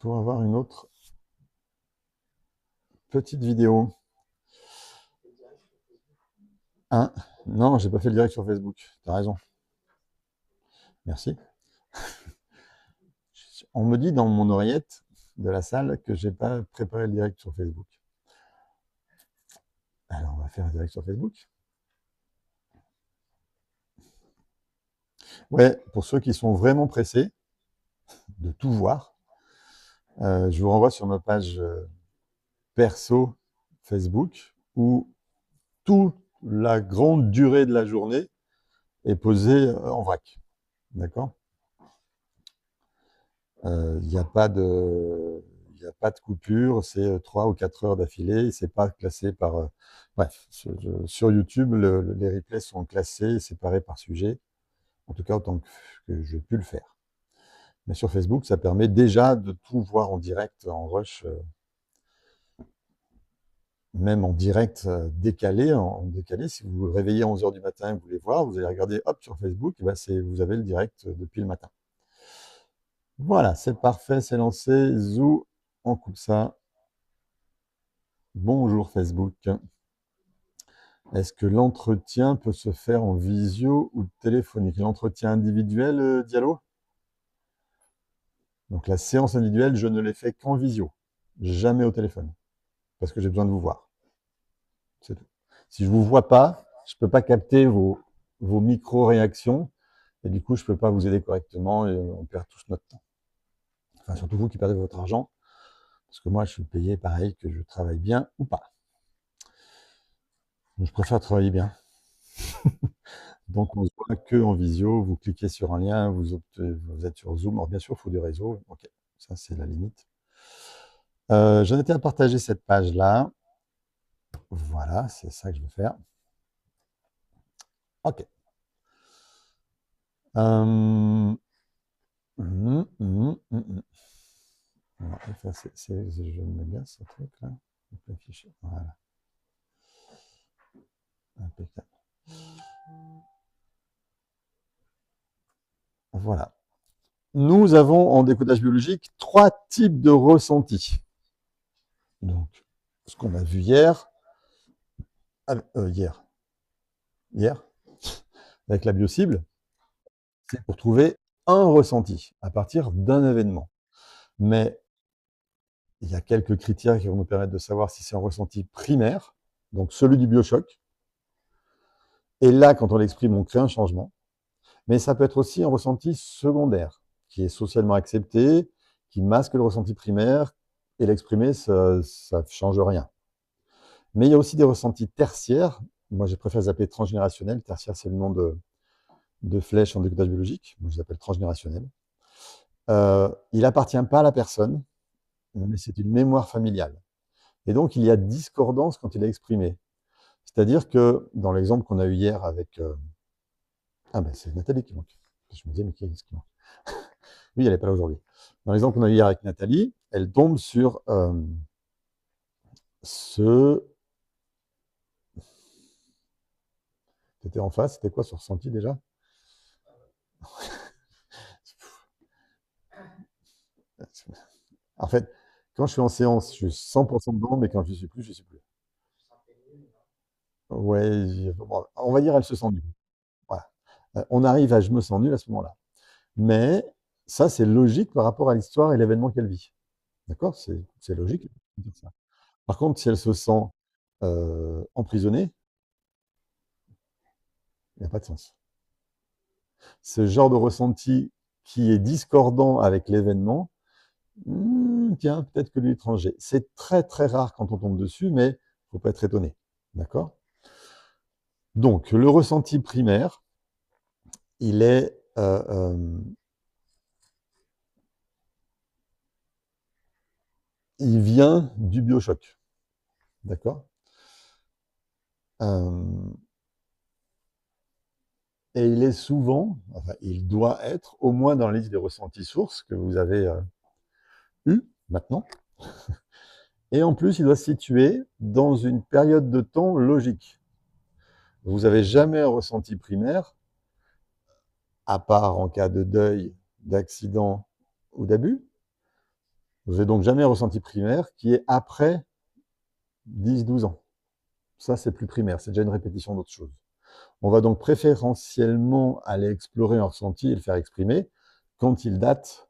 pour avoir une autre petite vidéo. Hein? Non, j'ai pas fait le direct sur Facebook. T'as raison. Merci. On me dit dans mon oreillette de la salle que j'ai pas préparé le direct sur Facebook. Alors, on va faire un direct sur Facebook. Ouais, pour ceux qui sont vraiment pressés de tout voir, je vous renvoie sur ma page perso Facebook où toute la grande durée de la journée est posée en vrac. D'accord? Il n'y a pas de, il a pas de coupure, c'est 3 ou 4 heures d'affilée, c'est pas classé par. Bref, sur YouTube, les replays sont classés, séparés par sujet, en tout cas autant que je pu le faire. Mais sur Facebook, ça permet déjà de tout voir en direct, en rush, même en direct décalé, en décalé. Si vous vous réveillez à 11 heures du matin et que vous voulez voir, vous allez regarder hop sur Facebook, et ben vous avez le direct depuis le matin. Voilà, c'est parfait, c'est lancé. Zou, on coupe ça. Bonjour Facebook. Est-ce que l'entretien peut se faire en visio ou téléphonique? L'entretien individuel, Diallo? Donc la séance individuelle, je ne l'ai fait qu'en visio, jamais au téléphone, parce que j'ai besoin de vous voir. C'est tout. Si je ne vous vois pas, je ne peux pas capter vos micro-réactions, et du coup, je ne peux pas vous aider correctement, et on perd tous notre temps. Enfin, surtout vous qui perdez votre argent, parce que moi, je suis payé pareil, que je travaille bien ou pas. Je préfère travailler bien. Donc, on ne se voit que en visio. Vous cliquez sur un lien, vous êtes sur Zoom. Alors, bien sûr, il faut du réseau. Ok, ça, c'est la limite. J'en étais à partager cette page-là. Voilà, c'est ça que je veux faire. Ok. Alors, je me gasse ce truc-là. Afficher. Voilà. Impeccable. Voilà. Nous avons en décodage biologique 3 types de ressentis. Donc, ce qu'on a vu hier, hier, avec la biocible, c'est pour trouver un ressenti à partir d'un événement. Mais il y a quelques critères qui vont nous permettre de savoir si c'est un ressenti primaire, donc celui du biochoc. Et là, quand on l'exprime, on crée un changement. Mais ça peut être aussi un ressenti secondaire, qui est socialement accepté, qui masque le ressenti primaire, et l'exprimer, ça ne change rien. Mais il y a aussi des ressentis tertiaires. Moi, je préfère les appeler transgénérationnels. Tertiaire, c'est le nom de flèche en décodage biologique. Moi, je les appelle transgénérationnels. Il n'appartient pas à la personne, mais c'est une mémoire familiale. Et donc, il y a discordance quand il est exprimé. C'est-à-dire que, dans l'exemple qu'on a eu hier avec... Ah ben, c'est Nathalie qui manque. Je me disais, mais qui est-ce qui manque? Oui, elle n'est pas là aujourd'hui. Dans l'exemple qu'on a eu hier avec Nathalie, elle tombe sur ce... T'étais en face, c'était quoi ce ressenti déjà? En fait, quand je suis en séance, je suis 100% dedans, mais quand je ne suis plus, je ne suis plus. Ouais, bon, on va dire elle se sent nulle. Voilà. On arrive à je me sens nul à ce moment-là. Mais ça, c'est logique par rapport à l'histoire et l'événement qu'elle vit. D'accord? C'est logique de dire ça. Par contre, si elle se sent emprisonnée, il n'y a pas de sens. Ce genre de ressenti qui est discordant avec l'événement, tiens, peut-être que l'étranger. C'est très très rare quand on tombe dessus, mais il ne faut pas être étonné. D'accord? Donc, le ressenti primaire, il est il vient du biochoc. D'accord? Et il est souvent, enfin, il doit être au moins dans la liste des ressentis sources que vous avez eu maintenant. Et en plus, il doit se situer dans une période de temps logique. Vous n'avez jamais un ressenti primaire, à part en cas de deuil, d'accident ou d'abus. Vous n'avez donc jamais un ressenti primaire qui est après 10-12 ans. Ça, c'est plus primaire, c'est déjà une répétition d'autre chose. On va donc préférentiellement aller explorer un ressenti et le faire exprimer quand il date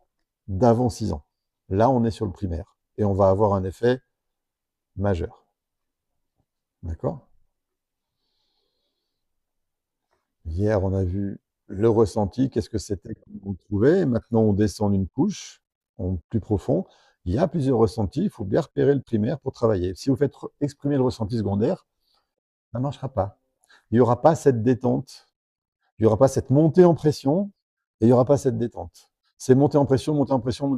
d'avant 6 ans. Là, on est sur le primaire et on va avoir un effet majeur. D'accord? Hier, on a vu le ressenti, qu'est-ce que c'était qu'on trouvait. Maintenant, on descend une couche, plus profond. Il y a plusieurs ressentis, il faut bien repérer le primaire pour travailler. Si vous faites exprimer le ressenti secondaire, ça ne marchera pas. Il n'y aura pas cette détente, il n'y aura pas cette montée en pression, et il n'y aura pas cette détente. C'est monter en pression,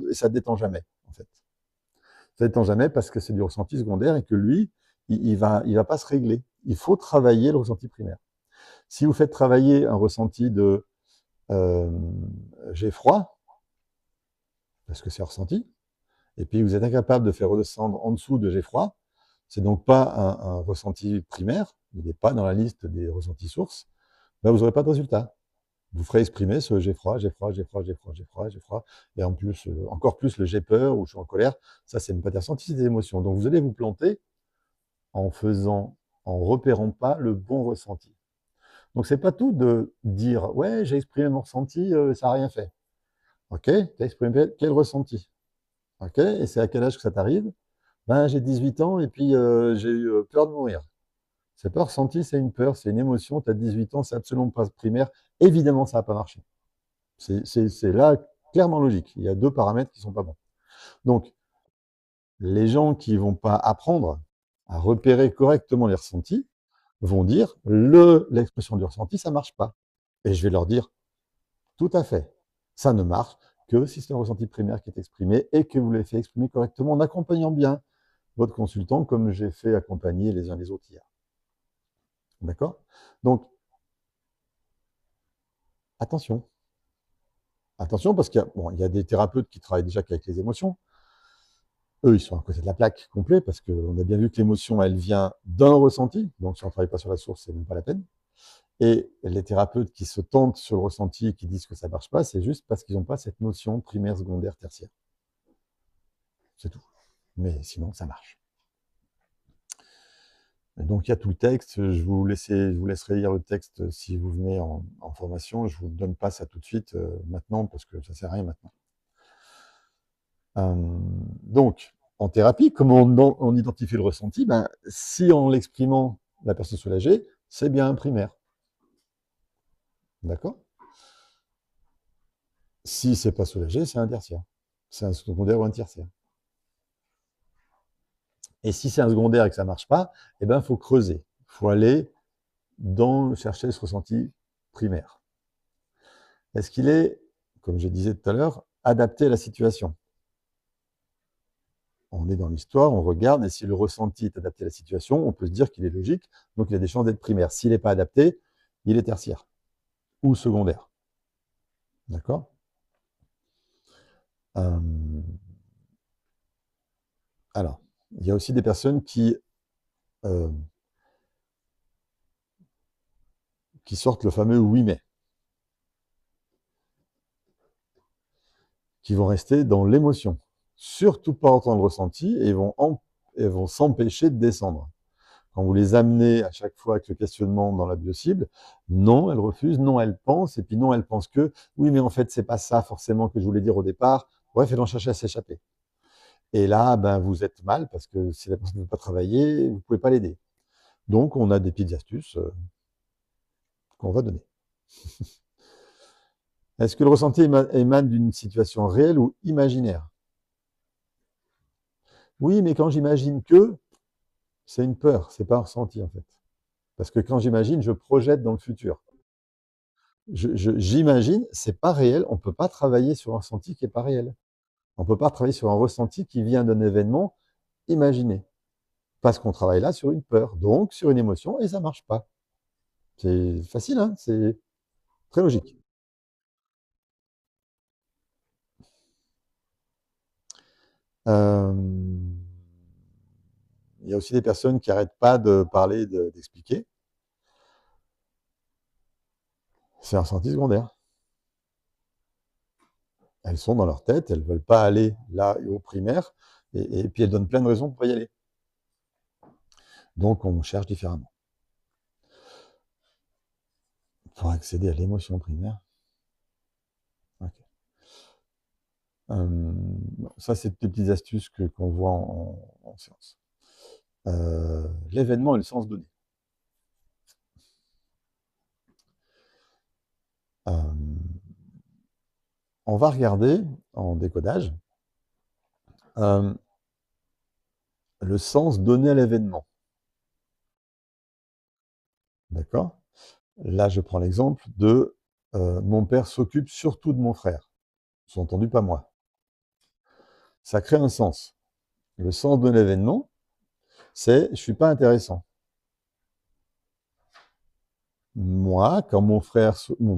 et ça ne détend jamais, en fait. Ça ne détend jamais parce que c'est du ressenti secondaire et que lui, il va pas se régler. Il faut travailler le ressenti primaire. Si vous faites travailler un ressenti de j'ai froid, parce que c'est ressenti, et puis vous êtes incapable de faire redescendre en dessous de j'ai froid, c'est donc pas un ressenti primaire, il n'est pas dans la liste des ressentis sources, ben vous n'aurez pas de résultat. Vous ferez exprimer ce j'ai froid, j'ai froid, j'ai froid, j'ai froid, j'ai froid, j'ai froid, et en plus, encore plus le j'ai peur ou je suis en colère, ça c'est même pas des ressentis, c'est des émotions. Donc vous allez vous planter en repérant pas le bon ressenti. Donc c'est pas tout de dire ouais j'ai exprimé mon ressenti, ça n'a rien fait. Ok, tu as exprimé quel ressenti? Ok, et c'est à quel âge que ça t'arrive? Ben j'ai 18 ans et puis j'ai eu peur de mourir. C'est pas ressenti, c'est une peur, c'est une émotion, tu as 18 ans, c'est absolument pas primaire. Évidemment, ça va pas marcher. C'est là clairement logique. Il y a deux paramètres qui sont pas bons. Donc, les gens qui vont pas apprendre à repérer correctement les ressentis vont dire l'expression du ressenti, ça marche pas. Et je vais leur dire tout à fait. Ça ne marche que si c'est un ressenti primaire qui est exprimé et que vous l'avez fait exprimer correctement en accompagnant bien votre consultant comme j'ai fait accompagner les uns les autres hier. D'accord? Donc, attention. Attention parce qu'il y a des thérapeutes qui travaillent déjà qu'avec les émotions. Eux, ils sont à côté de la plaque complet parce qu'on a bien vu que l'émotion, elle vient d'un ressenti. Donc, si on ne travaille pas sur la source, c'est même pas la peine. Et les thérapeutes qui se tentent sur le ressenti et qui disent que ça ne marche pas, c'est juste parce qu'ils n'ont pas cette notion primaire, secondaire, tertiaire. C'est tout. Mais sinon, ça marche. Et donc, il y a tout le texte. Je vous laisserai lire le texte si vous venez en formation. Je ne vous donne pas ça tout de suite maintenant parce que ça ne sert à rien maintenant. Donc, en thérapie, comment on identifie le ressenti? Ben, si en l'exprimant, la personne soulagée, c'est bien un primaire. D'accord? Si c'est pas soulagé, c'est un tertiaire. C'est un secondaire ou un tertiaire. Et si c'est un secondaire et que ça ne marche pas, eh ben, il faut creuser. Il faut aller chercher ce ressenti primaire. Est-ce qu'il est, comme je disais tout à l'heure, adapté à la situation? On est dans l'histoire, on regarde, et si le ressenti est adapté à la situation, on peut se dire qu'il est logique, donc il a des chances d'être primaire. S'il n'est pas adapté, il est tertiaire ou secondaire. D'accord? Alors, il y a aussi des personnes qui sortent le fameux oui mais, qui vont rester dans l'émotion, surtout pas entendre le ressenti, et vont s'empêcher de descendre. Quand vous les amenez à chaque fois avec le questionnement dans la biocible, non, elles refusent, non, elles pensent, et puis non, elles pensent que, oui, mais en fait, c'est pas ça forcément que je voulais dire au départ. Bref, elles vont chercher à s'échapper. Et là, ben, vous êtes mal, parce que si la personne ne veut pas travailler, vous ne pouvez pas l'aider. Donc, on a des petites astuces qu'on va donner. Est-ce que le ressenti émane d'une situation réelle ou imaginaire? Oui, mais quand j'imagine que, c'est une peur, c'est pas un ressenti en fait. Parce que quand j'imagine, je projette dans le futur. J'imagine, c'est pas réel, on ne peut pas travailler sur un ressenti qui n'est pas réel. On ne peut pas travailler sur un ressenti qui vient d'un événement imaginé. Parce qu'on travaille là sur une peur, donc sur une émotion, et ça ne marche pas. C'est facile, hein, c'est très logique. Il y a aussi des personnes qui n'arrêtent pas de parler, d'expliquer. C'est un ressenti secondaire. Elles sont dans leur tête, elles ne veulent pas aller là au primaire, et puis elles donnent plein de raisons pour y aller. Donc on cherche différemment. Pour accéder à l'émotion primaire. Okay. Ça, c'est des petites astuces qu'on voit en séance. L'événement et le sens donné. On va regarder en décodage le sens donné à l'événement. D'accord? Là, je prends l'exemple de mon père s'occupe surtout de mon frère. Sous-entendu, pas moi. Ça crée un sens. Le sens de l'événement, c'est je suis pas intéressant. Moi, quand mon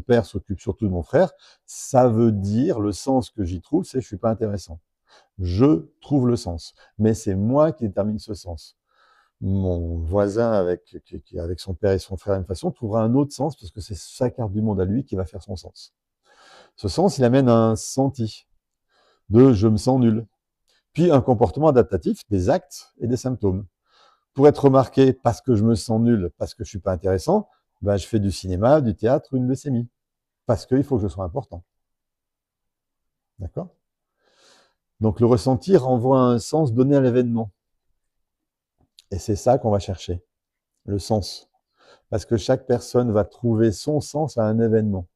père s'occupe surtout de mon frère, ça veut dire, le sens que j'y trouve, c'est je suis pas intéressant. Je trouve le sens. Mais c'est moi qui détermine ce sens. Mon voisin avec son père et son frère de la même façon trouvera un autre sens parce que c'est sa carte du monde à lui qui va faire son sens. Ce sens, il amène un senti de je me sens nul. Puis un comportement adaptatif, des actes et des symptômes. Pour être remarqué parce que je me sens nul, parce que je suis pas intéressant, ben je fais du cinéma, du théâtre, une leucémie. Parce qu'il faut que je sois important. D'accord? Donc le ressenti renvoie un sens donné à l'événement. Et c'est ça qu'on va chercher, le sens. Parce que chaque personne va trouver son sens à un événement.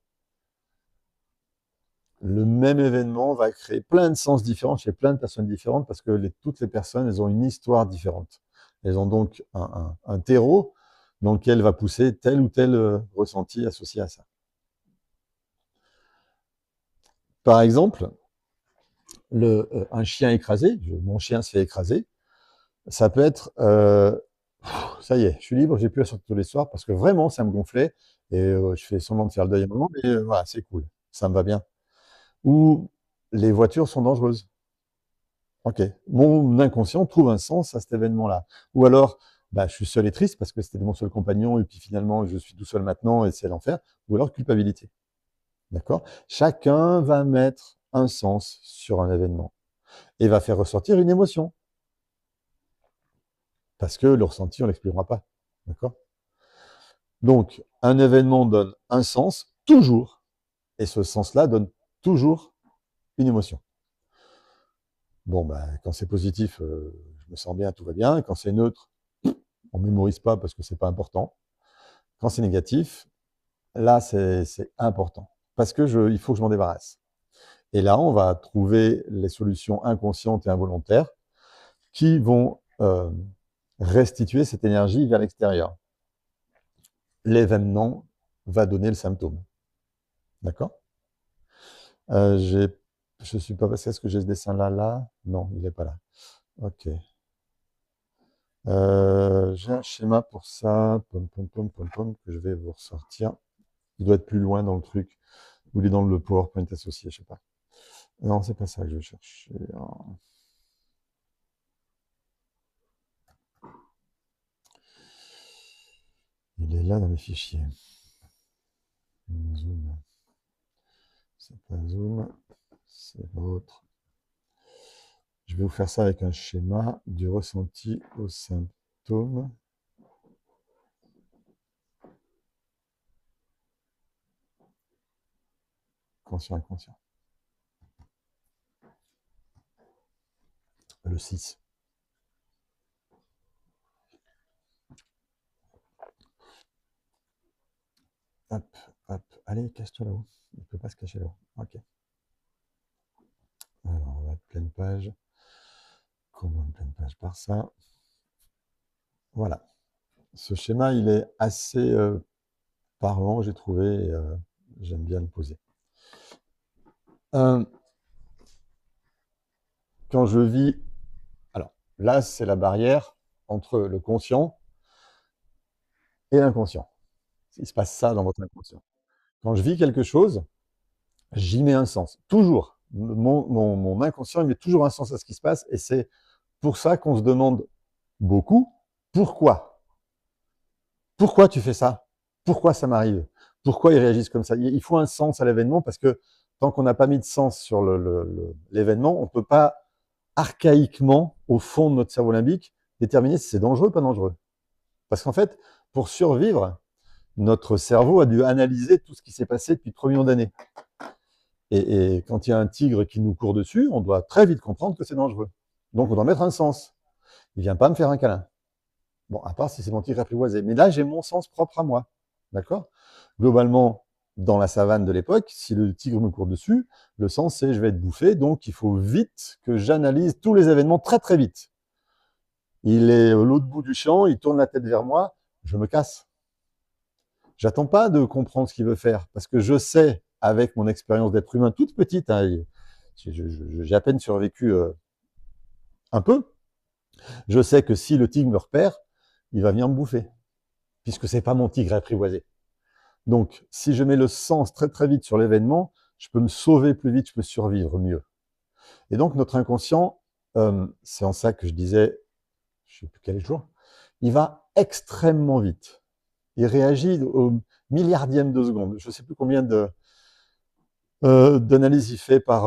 Le même événement va créer plein de sens différents chez plein de personnes différentes parce que toutes les personnes, elles ont une histoire différente. Elles ont donc un terreau dans lequel va pousser tel ou tel ressenti associé à ça. Par exemple, un chien écrasé, mon chien se fait écraser, ça peut être ça y est, je suis libre, j'ai plus à sortir tous les soirs parce que vraiment ça me gonflait et je fais semblant de faire le deuil à un moment, mais voilà, c'est cool, ça me va bien. Ou les voitures sont dangereuses. Ok, mon inconscient trouve un sens à cet événement-là. Ou alors, bah, je suis seul et triste parce que c'était mon seul compagnon et puis finalement je suis tout seul maintenant et c'est l'enfer. Ou alors culpabilité. D'accord? Chacun va mettre un sens sur un événement et va faire ressortir une émotion. Parce que le ressenti, on ne l'exprimera pas. D'accord? Donc, un événement donne un sens, toujours. Et ce sens-là donne toujours une émotion. Bon, bah, quand c'est positif, je me sens bien, tout va bien. Quand c'est neutre, on ne mémorise pas parce que c'est pas important. Quand c'est négatif, là, c'est important. Parce que il faut que je m'en débarrasse. Et là, on va trouver les solutions inconscientes et involontaires qui vont restituer cette énergie vers l'extérieur. L'événement va donner le symptôme. D'accord? Je ne suis pas passé, est-ce que j'ai ce dessin-là là? Non, il n'est pas là. Ok. J'ai un schéma pour ça, que je vais vous ressortir. Il doit être plus loin dans le truc, ou il est dans le PowerPoint associé, je sais pas. Non, c'est pas ça que je cherche. Il est là dans les fichiers. Zoom. C'est pas Zoom, c'est l'autre. Je vais vous faire ça avec un schéma du ressenti au symptôme. Conscient, inconscient. Le 6. Hop, hop. Allez, cache-toi là-haut. Il ne peut pas se cacher là-haut. Ok. Alors, on va être pleine page. Comment pleine page par ça? Voilà. Ce schéma, il est assez parlant, j'ai trouvé. J'aime bien le poser. Quand je vis... Alors, là, c'est la barrière entre le conscient et l'inconscient. Il se passe ça dans votre inconscient. Quand je vis quelque chose, j'y mets un sens. Toujours. Mon inconscient, il met toujours un sens à ce qui se passe. Et c'est pour ça qu'on se demande beaucoup, pourquoi? Pourquoi tu fais ça? Pourquoi ça m'arrive? Pourquoi ils réagissent comme ça? Il faut un sens à l'événement parce que tant qu'on n'a pas mis de sens sur l'événement, on ne peut pas archaïquement, au fond de notre cerveau limbique, déterminer si c'est dangereux ou pas dangereux. Parce qu'en fait, pour survivre, notre cerveau a dû analyser tout ce qui s'est passé depuis 3 millions d'années. Et quand il y a un tigre qui nous court dessus, on doit très vite comprendre que c'est dangereux. Donc on doit mettre un sens. Il ne vient pas me faire un câlin. Bon, à part si c'est mon tigre apprivoisé. Mais là, j'ai mon sens propre à moi. D'accord? Globalement, dans la savane de l'époque, si le tigre me court dessus, le sens c'est je vais être bouffé, donc il faut vite que j'analyse tous les événements très très vite. Il est à l'autre bout du champ, il tourne la tête vers moi, je me casse. J'attends pas de comprendre ce qu'il veut faire, parce que je sais, avec mon expérience d'être humain toute petite, hein, j'ai à peine survécu un peu, je sais que si le tigre me repère, il va venir me bouffer, puisque c'est pas mon tigre apprivoisé. Donc, si je mets le sens très très vite sur l'événement, je peux me sauver plus vite, je peux survivre mieux. Et donc, notre inconscient, c'est en ça que je disais, je ne sais plus quel jour, il va extrêmement vite. Il réagit au milliardième de seconde. Je ne sais plus combien d'analyses il fait par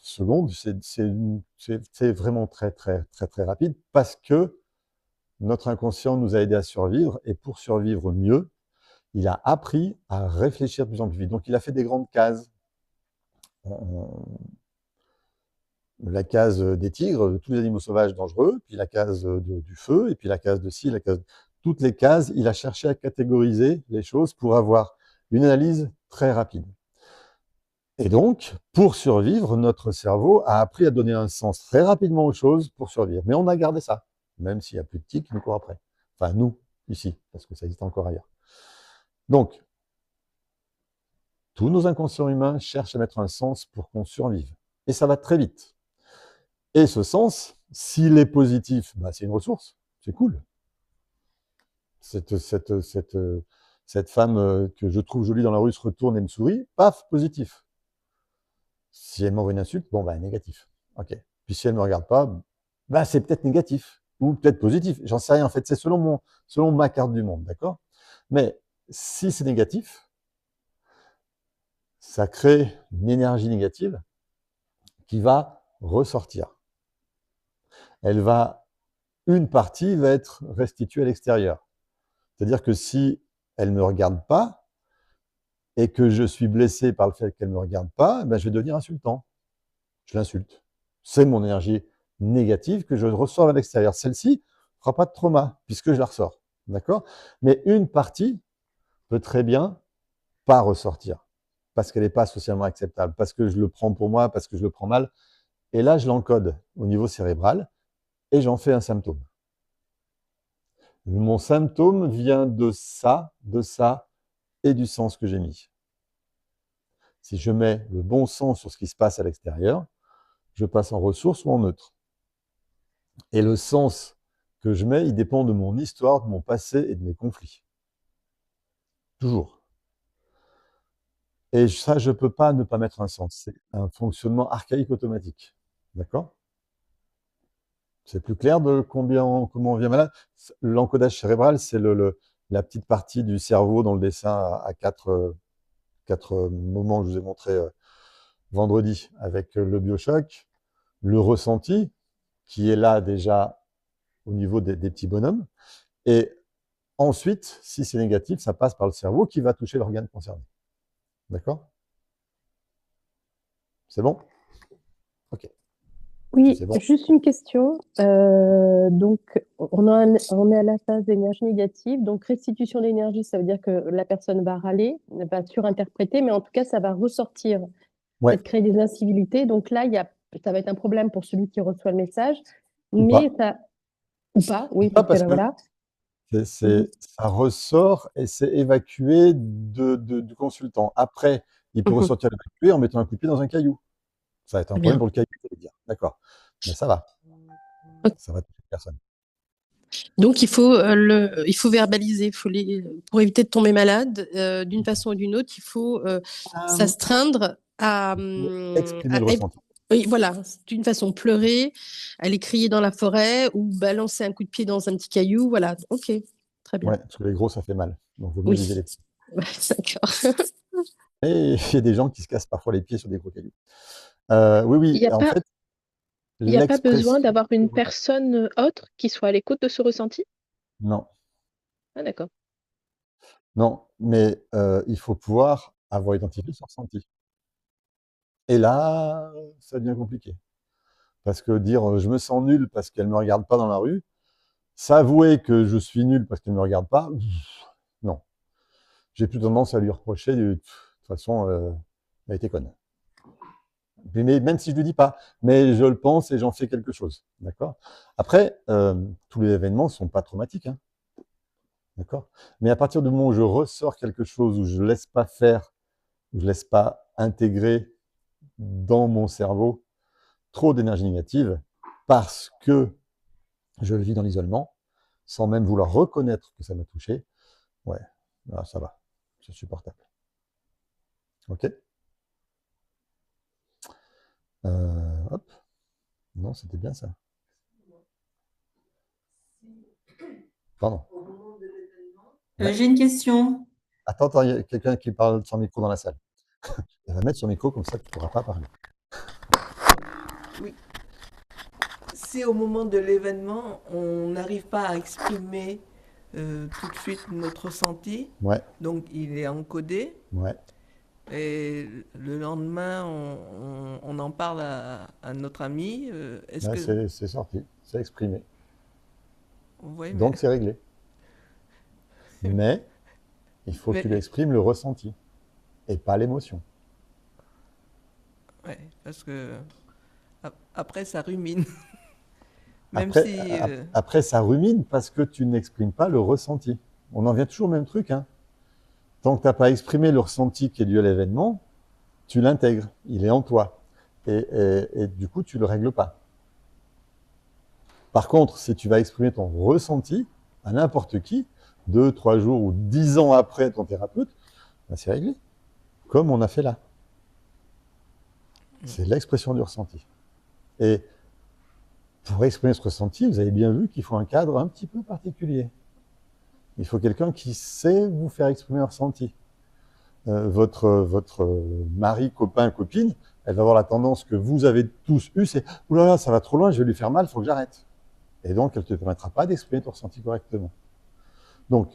seconde. C'est vraiment très, très, très, très rapide parce que notre inconscient nous a aidés à survivre et pour survivre mieux, il a appris à réfléchir de plus en plus vite. Donc, il a fait des grandes cases. La case des tigres, tous les animaux sauvages dangereux, puis la case du feu, et puis la case de ci, la case... Toutes les cases, il a cherché à catégoriser les choses pour avoir une analyse très rapide. Et donc, pour survivre, notre cerveau a appris à donner un sens très rapidement aux choses pour survivre. Mais on a gardé ça, même s'il n'y a plus de tigres qui nous courent après. Enfin, nous, ici, parce que ça existe encore ailleurs. Donc, tous nos inconscients humains cherchent à mettre un sens pour qu'on survive. Et ça va très vite. Et ce sens, s'il est positif, bah, c'est une ressource, c'est cool. Cette femme que je trouve jolie dans la rue se retourne et me sourit, paf, positif. Si elle m'envoie une insulte, bon, bah, négatif. Ok. Puis si elle ne me regarde pas, bah, c'est peut-être négatif ou peut-être positif. J'en sais rien. En fait, c'est selon ma carte du monde, d'accord? Mais si c'est négatif, ça crée une énergie négative qui va ressortir. Une partie va être restituée à l'extérieur. C'est-à-dire que si elle ne me regarde pas et que je suis blessé par le fait qu'elle ne me regarde pas, ben je vais devenir insultant. Je l'insulte. C'est mon énergie négative que je ressors à l'extérieur. Celle-ci ne fera pas de trauma puisque je la ressors. D'accord? Mais une partie peut très bien pas ressortir parce qu'elle n'est pas socialement acceptable, parce que je le prends pour moi, parce que je le prends mal. Et là, je l'encode au niveau cérébral et j'en fais un symptôme. Mon symptôme vient de ça et du sens que j'ai mis. Si je mets le bon sens sur ce qui se passe à l'extérieur, je passe en ressource ou en neutre. Et le sens que je mets, il dépend de mon histoire, de mon passé et de mes conflits. Toujours. Et ça, je ne peux pas ne pas mettre un sens. C'est un fonctionnement archaïque automatique. D'accord? C'est plus clair de comment on vient malade? L'encodage cérébral, c'est la petite partie du cerveau dans le dessin à quatre moments que je vous ai montré vendredi avec le biochoc, le ressenti, qui est là déjà au niveau des petits bonhommes. Et ensuite, si c'est négatif, ça passe par le cerveau qui va toucher l'organe concerné. D'accord? C'est bon? Ok. Oui, C'est bon. juste une question. Donc, on est à la phase d'énergie négative. Donc, restitution d'énergie, ça veut dire que la personne va râler, va surinterpréter, mais en tout cas, ça va ressortir, Ouais. peut-être créer des incivilités. Donc là, ça va être un problème pour celui qui reçoit le message, Ou mais pas. ça, ou pas, Ou oui, pas parce que parce là, que voilà. Mhm. ça ressort et c'est évacué du consultant. Après, il peut Mhm. ressortir évacué en mettant un coup de pied dans un caillou. Ça va être un Très problème bien. pour le caillou, je vais dire. D'accord. Mais ça va. Ok. Ça va toucher personne. Donc, il faut verbaliser, pour éviter de tomber malade, d'une façon ou d'une autre, il faut Euh, s'astreindre il faut exprimer le à ressenti. oui, voilà, d'une façon, pleurer, aller crier dans la forêt ou balancer un coup de pied dans un petit caillou. Voilà, ok, très bien. Ouais, parce que les gros, ça fait mal. Donc, il vaut mieux viser Oui, les petits. d'accord. Et il y a des gens qui se cassent parfois les pieds sur des gros cailloux. Oui, Il oui, n'y a en pas, fait, il y a pas besoin l'expression, d'avoir une personne autre qui soit à l'écoute de ce ressenti? non, Ah, d'accord. non, mais il faut pouvoir avoir identifié son ressenti. Et là, ça devient compliqué. Parce que dire je me sens nul parce qu'elle ne me regarde pas dans la rue, s'avouer que je suis nul parce qu'elle ne me regarde pas, non. J'ai plus tendance à lui reprocher de toute façon, elle était conne. Mais même si je ne le dis pas, mais je le pense et j'en fais quelque chose. D'accord. Après, tous les événements ne sont pas traumatiques. Hein, d'accord. Mais à partir du moment où je ressors quelque chose, où je ne laisse pas faire, où je ne laisse pas intégrer dans mon cerveau trop d'énergie négative, parce que je le vis dans l'isolement, sans même vouloir reconnaître que ça m'a touché, ouais, là, ça va, c'est supportable. Ok. Hop, non, c'était bien ça. Pardon. Ouais. J'ai une question. Attends, attends, il y a quelqu'un qui parle sans micro dans la salle. Elle va mettre son micro comme ça, tu ne pourras pas parler. Oui. Si au moment de l'événement, on n'arrive pas à exprimer tout de suite notre ressenti, Ouais, donc il est encodé, ouais. et le lendemain, on en parle à notre ami. Est-ce Là, que... c'est sorti, c'est exprimé. Oui, Donc, c'est réglé. Mais il faut que tu mais... exprimes le ressenti et pas l'émotion. Ouais, parce que après, ça rumine. Même Après, si... après, ça rumine parce que tu n'exprimes pas le ressenti. On en vient toujours au même truc. Hein. Tant que tu n'as pas exprimé le ressenti qui est dû à l'événement, tu l'intègres. Il est en toi. Et du coup, tu ne le règles pas. Par contre, si tu vas exprimer ton ressenti à n'importe qui, 2, 3 jours ou 10 ans après ton thérapeute, ben c'est réglé. Comme on a fait là. C'est l'expression du ressenti. Et pour exprimer ce ressenti, vous avez bien vu qu'il faut un cadre un petit peu particulier. Il faut quelqu'un qui sait vous faire exprimer un ressenti. Votre mari, copain, copine, elle va avoir la tendance que vous avez tous eu, c'est « Oulala, ça va trop loin, je vais lui faire mal, il faut que j'arrête ». Et donc, elle ne te permettra pas d'exprimer ton ressenti correctement. Donc,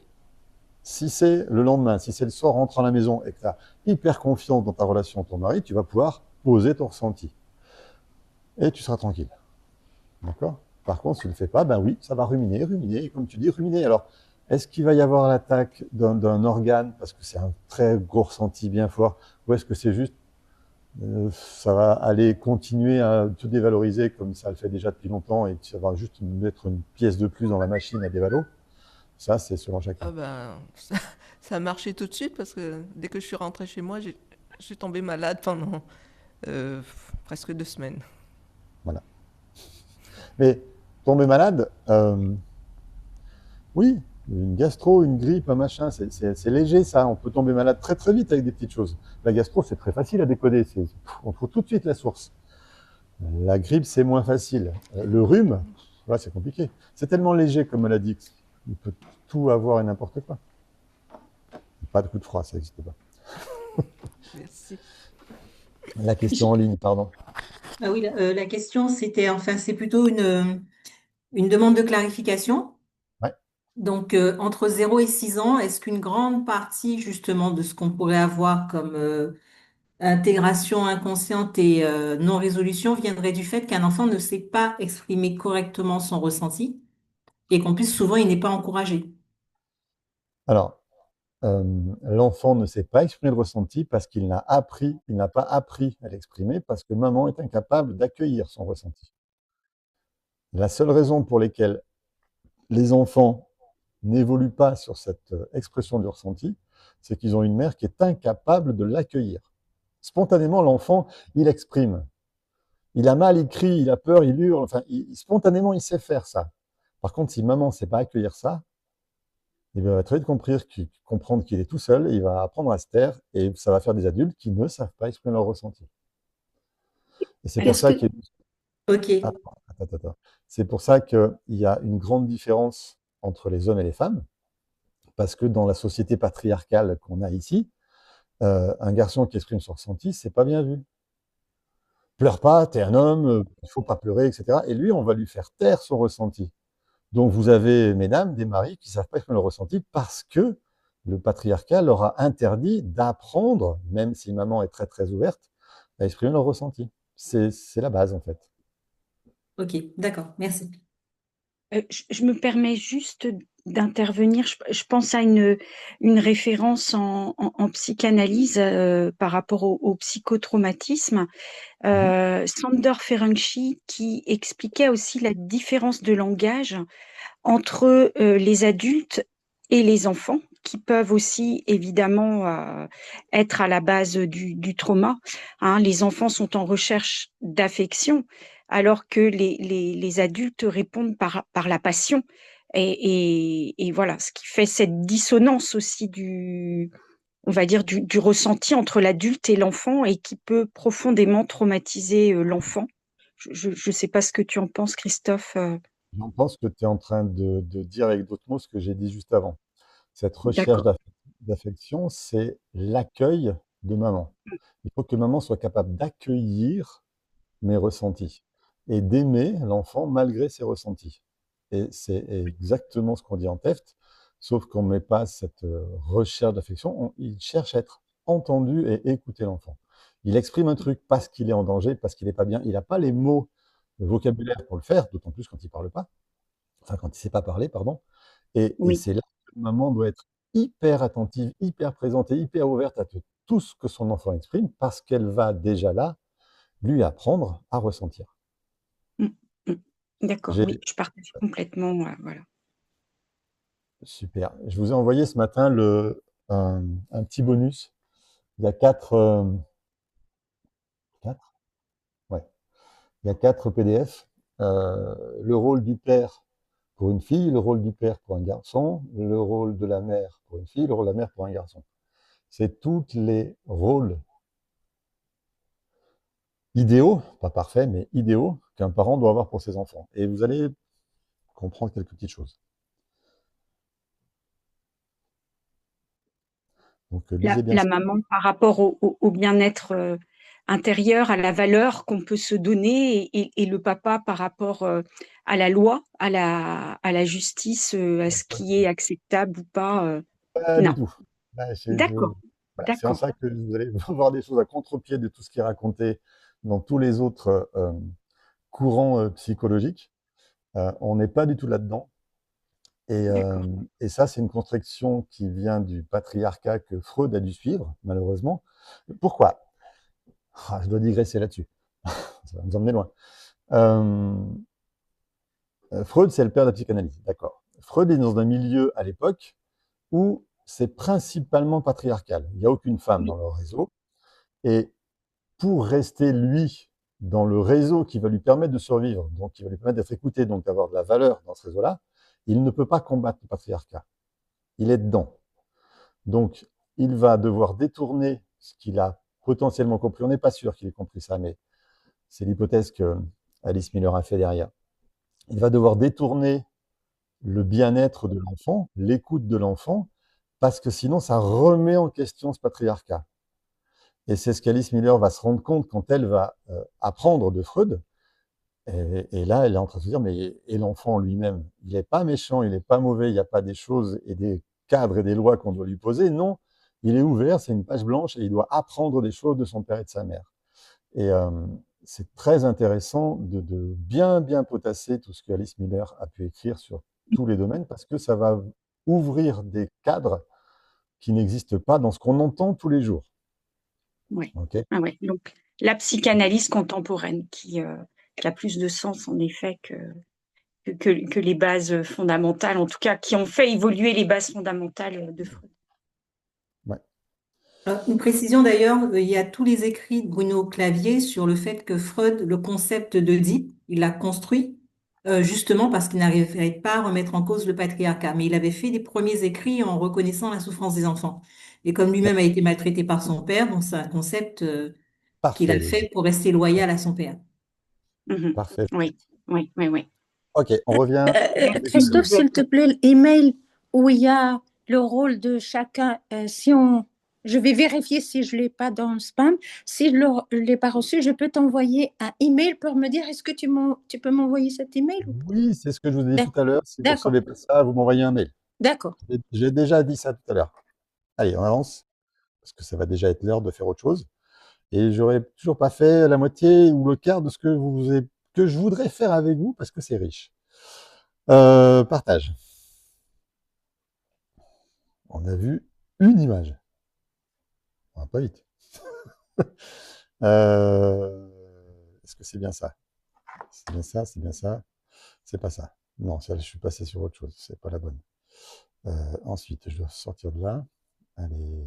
si c'est le lendemain, si c'est le soir, rentre à la maison et que tu as hyper confiance dans ta relation avec ton mari, tu vas pouvoir poser ton ressenti. Et tu seras tranquille. D'accord. Par contre, si tu ne le fais pas, ben oui, ça va ruminer, ruminer, et comme tu dis, ruminer. Alors, est-ce qu'il va y avoir l'attaque d'un organe, parce que c'est un très gros ressenti bien fort, ou est-ce que c'est juste, ça va aller continuer à te dévaloriser comme ça le fait déjà depuis longtemps, et ça va juste mettre une pièce de plus dans la machine à dévalo? Ça, c'est selon chacun. Ah ben, ça a marché tout de suite parce que dès que je suis rentrée chez moi, je suis tombée malade pendant presque 2 semaines. Voilà. Mais tomber malade, oui, une gastro, une grippe, un machin, c'est léger ça. On peut tomber malade très très vite avec des petites choses. La gastro, c'est très facile à décoder. On trouve tout de suite la source. La grippe, c'est moins facile. Le rhume, ouais, c'est compliqué. C'est tellement léger comme maladie qu'il peut tout avoir et n'importe quoi. Pas de coup de froid, ça n'existe pas. Merci. La question en ligne, pardon. Ah oui, la question, c'était, enfin, c'est plutôt une demande de clarification. Ouais. Donc, entre 0 et 6 ans, est-ce qu'une grande partie, justement, de ce qu'on pourrait avoir comme intégration inconsciente et non-résolution viendrait du fait qu'un enfant ne sait pas exprimer correctement son ressenti et qu'en plus, souvent, il n'est pas encouragé? Alors, l'enfant ne sait pas exprimer le ressenti parce qu'il n'a pas appris à l'exprimer parce que maman est incapable d'accueillir son ressenti. La seule raison pour laquelle les enfants n'évoluent pas sur cette expression du ressenti, c'est qu'ils ont une mère qui est incapable de l'accueillir. Spontanément, l'enfant, il exprime. Il a mal, il crie, il a peur, il hurle. Enfin, spontanément, il sait faire ça. Par contre, si maman ne sait pas accueillir ça, il va très vite comprendre qu'il est tout seul, il va apprendre à se taire, et ça va faire des adultes qui ne savent pas exprimer leur ressenti. Et c'est pour Est-ce ça que... qu'il Ok. C'est pour ça qu'il y a une grande différence entre les hommes et les femmes, parce que dans la société patriarcale qu'on a ici, Un garçon qui exprime son ressenti, c'est pas bien vu. Pleure pas, t'es un homme, il faut pas pleurer, etc. Et lui, on va lui faire taire son ressenti. Donc vous avez, mesdames, des maris qui savent pas exprimer leur ressenti parce que le patriarcat leur a interdit d'apprendre, même si maman est très très ouverte, à exprimer leur ressenti. C'est la base en fait. Ok, d'accord, merci. Je me permets juste d'intervenir. Je pense à une référence en psychanalyse par rapport au psychotraumatisme. Sander Ferenczi qui expliquait aussi la différence de langage entre les adultes et les enfants, qui peuvent aussi évidemment être à la base du trauma. Hein. Les enfants sont en recherche d'affection, alors que les adultes répondent par la passion. Et voilà, ce qui fait cette dissonance aussi on va dire, du ressenti entre l'adulte et l'enfant et qui peut profondément traumatiser l'enfant. Je ne sais pas ce que tu en penses, Christophe. Je pense que tu es en train de dire avec d'autres mots ce que j'ai dit juste avant. Cette recherche D'accord. d'affection, c'est l'accueil de maman. Il faut que maman soit capable d'accueillir mes ressentis et d'aimer l'enfant malgré ses ressentis. Et c'est exactement ce qu'on dit en TEFT, sauf qu'on ne met pas cette recherche d'affection, il cherche à être entendu et écouter l'enfant. Il exprime un truc parce qu'il est en danger, parce qu'il n'est pas bien. Il n'a pas les mots, le vocabulaire pour le faire, d'autant plus quand il ne parle pas, enfin quand il ne sait pas parler, pardon. Et Oui. c'est là que maman doit être hyper attentive, hyper présente et hyper ouverte à tout ce que son enfant exprime, parce qu'elle va déjà là lui apprendre à ressentir. Mm, mm. D'accord, oui, je partage complètement. Voilà. Super. Je vous ai envoyé ce matin un petit bonus. Il y a quatre, ouais. Il y a 4 PDF. Le rôle du père pour une fille, le rôle du père pour un garçon, le rôle de la mère pour une fille, le rôle de la mère pour un garçon. C'est tous les rôles idéaux, pas parfaits, mais idéaux, qu'un parent doit avoir pour ses enfants. Et vous allez comprendre quelques petites choses. Donc, lisez bien La ça. maman par rapport au bien-être intérieur, à la valeur qu'on peut se donner, et le papa par rapport à la loi, à la justice, à ce qui est acceptable ou pas. Pas du Non. tout. Bah, D'accord. voilà, c'est en D'accord. ça que vous allez voir des choses à contre-pied de tout ce qui est raconté dans tous les autres courants psychologiques. On n'est pas du tout là-dedans. D'accord. Et ça, c'est une construction qui vient du patriarcat que Freud a dû suivre, malheureusement. Pourquoi? Je dois digresser là-dessus. Ça va nous emmener loin. Freud, c'est le père de la psychanalyse, d'accord. Freud est dans un milieu à l'époque où c'est principalement patriarcal. Il n'y a aucune femme dans leur réseau. Et pour rester, lui, dans le réseau qui va lui permettre de survivre, donc qui va lui permettre d'être écouté, donc d'avoir de la valeur dans ce réseau-là, il ne peut pas combattre le patriarcat. Il est dedans. Donc, il va devoir détourner ce qu'il a potentiellement compris. On n'est pas sûr qu'il ait compris ça, mais c'est l'hypothèse que Alice Miller a fait derrière. Il va devoir détourner le bien-être de l'enfant, l'écoute de l'enfant, parce que sinon, ça remet en question ce patriarcat. Et c'est ce qu'Alice Miller va se rendre compte quand elle va apprendre de Freud. Et là, elle est en train de se dire, mais et l'enfant lui-même, il n'est pas méchant, il n'est pas mauvais, il n'y a pas des choses et des cadres et des lois qu'on doit lui poser. Non, il est ouvert, c'est une page blanche et il doit apprendre des choses de son père et de sa mère. Et c'est très intéressant de bien, bien potasser tout ce que Alice Miller a pu écrire sur tous les domaines parce que ça va ouvrir des cadres qui n'existent pas dans ce qu'on entend tous les jours. Oui. Okay. Ah ouais. Donc, la psychanalyse contemporaine qui a plus de sens, en effet, que les bases fondamentales, en tout cas, qui ont fait évoluer les bases fondamentales de Freud. Ouais. Une précision d'ailleurs, il y a tous les écrits de Bruno Clavier sur le fait que Freud, le concept d'Oedipe, il l'a construit justement parce qu'il n'arrivait pas à remettre en cause le patriarcat. Mais il avait fait les premiers écrits en reconnaissant la souffrance des enfants. Et comme lui-même a été maltraité par son père, donc c'est un concept qu'il Parfait, a Elodie. fait pour rester loyal à son père. Parfait. Oui, oui, oui, oui. Ok, on revient. Christophe, s'il te plaît, l'email où il y a le rôle de chacun, si on Je vais vérifier si je ne l'ai pas dans le spam. Si je ne l'ai pas reçu, je peux t'envoyer un email pour me dire est-ce que tu peux m'envoyer cet email ou pas? Oui, c'est ce que je vous ai dit D'ac- tout à l'heure. Si vous ne D'accord, recevez pas ça, vous m'envoyez un mail. d'accord. J'ai déjà dit ça tout à l'heure. Allez, on avance, parce que ça va déjà être l'heure de faire autre chose. Et j'aurais toujours pas fait la moitié ou le quart de ce que je voudrais faire avec vous, parce que c'est riche. Partage. On a vu une image. On va pas vite. Est-ce que c'est bien ça? C'est bien ça, c'est bien ça. C'est pas ça. Non, ça, je suis passé sur autre chose. C'est pas la bonne. Ensuite, je dois sortir de là. Allez,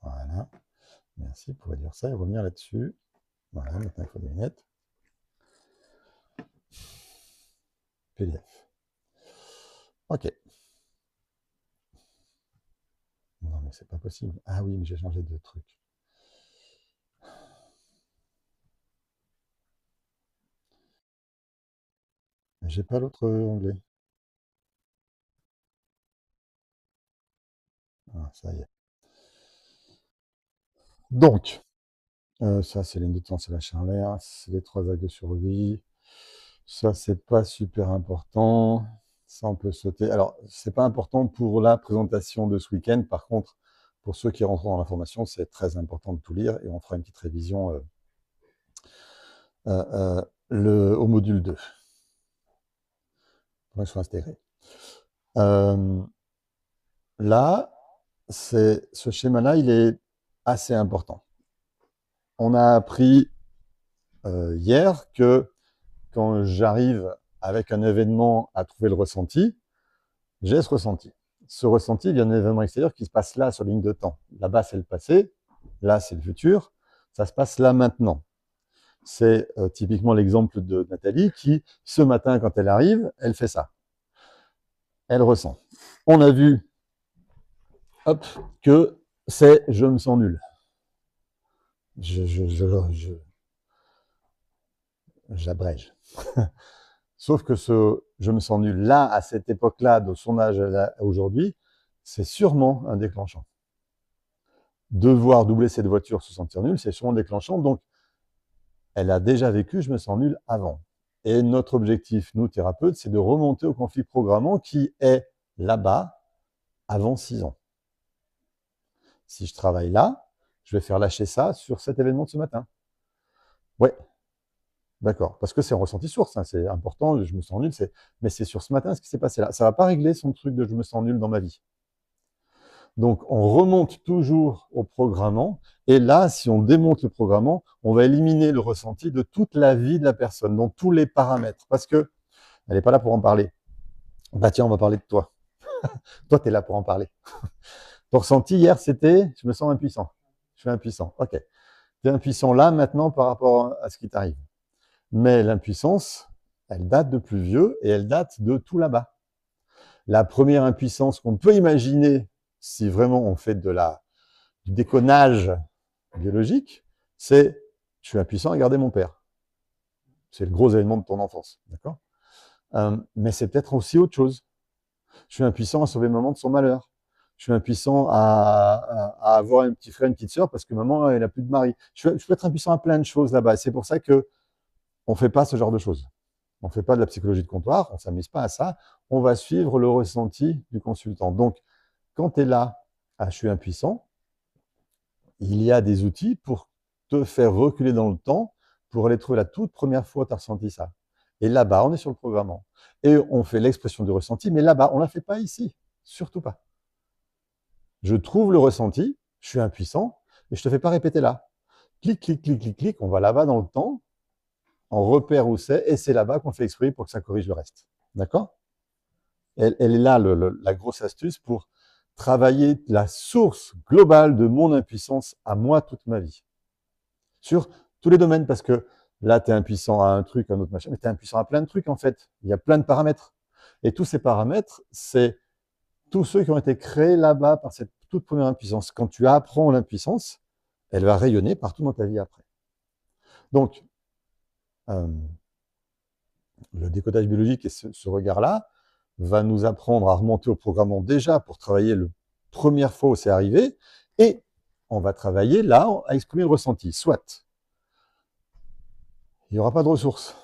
voilà. Merci pour dire ça et revenir là-dessus. Voilà, maintenant il faut des lunettes. PDF. Ok. Non, mais c'est pas possible. Ah oui, mais j'ai changé de truc. J'ai pas l'autre onglet. Ah, ça y est. Donc, ça, c'est ligne de temps, c'est la charnière. C'est les 3 actes de survie. Ça, c'est pas super important. Ça, on peut sauter. Alors, c'est pas important pour la présentation de ce week-end. Par contre, pour ceux qui rentrent dans l'information, c'est très important de tout lire et on fera une petite révision au module 2. Pour que je sois intégré. Là, ce schéma-là, il est assez important. On a appris hier que quand j'arrive avec un événement à trouver le ressenti, j'ai ce ressenti. Ce ressenti vient d'un événement extérieur qui se passe là, sur la ligne de temps. Là-bas, c'est le passé. Là, c'est le futur. Ça se passe là, maintenant. C'est typiquement l'exemple de Nathalie qui, ce matin, quand elle arrive, elle fait ça. Elle ressent. On a vu que c'est « je me sens nul ». J'abrège. Sauf que ce « je me sens nul » là, à cette époque-là, de son âge aujourd'hui, c'est sûrement un déclenchant. Devoir doubler cette voiture, se sentir nul, c'est sûrement déclenchant. Donc, elle a déjà vécu « je me sens nul » avant. Et notre objectif, nous, thérapeutes, c'est de remonter au conflit programmant qui est là-bas avant 6 ans. Si je travaille là, je vais faire lâcher ça sur cet événement de ce matin. Ouais, d'accord, parce que c'est un ressenti source, hein, c'est important, je me sens nul, mais c'est sur ce matin ce qui s'est passé là. Ça ne va pas régler son truc de je me sens nul dans ma vie. Donc, on remonte toujours au programmant, et là, si on démonte le programmant, on va éliminer le ressenti de toute la vie de la personne, dans tous les paramètres, parce que elle n'est pas là pour en parler. Bah tiens, on va parler de toi. Toi, tu es là pour en parler. Ton ressenti hier, c'était « je me sens impuissant ». Je suis impuissant, ok. Tu es impuissant là, maintenant, par rapport à ce qui t'arrive. Mais l'impuissance, elle date de plus vieux et elle date de tout là-bas. La première impuissance qu'on peut imaginer, si vraiment on fait du déconnage biologique, c'est « je suis impuissant à garder mon père ». C'est le gros événement de ton enfance, d'accord? Mais c'est peut-être aussi autre chose. Je suis impuissant à sauver maman de son malheur. Je suis impuissant à avoir un petit frère, une petite sœur, parce que maman, elle n'a plus de mari. Je peux être impuissant à plein de choses là-bas. C'est pour ça qu'on ne fait pas ce genre de choses. On ne fait pas de la psychologie de comptoir, on ne s'amuse pas à ça. On va suivre le ressenti du consultant. Donc, quand tu es là, je suis impuissant, il y a des outils pour te faire reculer dans le temps, pour aller trouver la toute première fois où tu as ressenti ça. Et là-bas, on est sur le programmant. Et on fait l'expression du ressenti, mais là-bas, on ne la fait pas ici. Surtout pas. Je trouve le ressenti, je suis impuissant, et je ne te fais pas répéter là. Clic, clic, clic, clic, clic, on va là-bas dans le temps, on repère où c'est, et c'est là-bas qu'on fait exprès pour que ça corrige le reste. D'accord? Elle est là, la grosse astuce pour travailler la source globale de mon impuissance à moi toute ma vie. Sur tous les domaines, parce que là, tu es impuissant à un truc, à un autre machin, mais tu es impuissant à plein de trucs en fait. Il y a plein de paramètres. Et tous ces paramètres, c'est tous ceux qui ont été créés là-bas par cette toute première impuissance. Quand tu apprends l'impuissance, elle va rayonner partout dans ta vie après. Donc, le décodage biologique et ce regard-là va nous apprendre à remonter au programmant déjà pour travailler la première fois où c'est arrivé. Et on va travailler là à exprimer le ressenti. Soit, il n'y aura pas de ressources.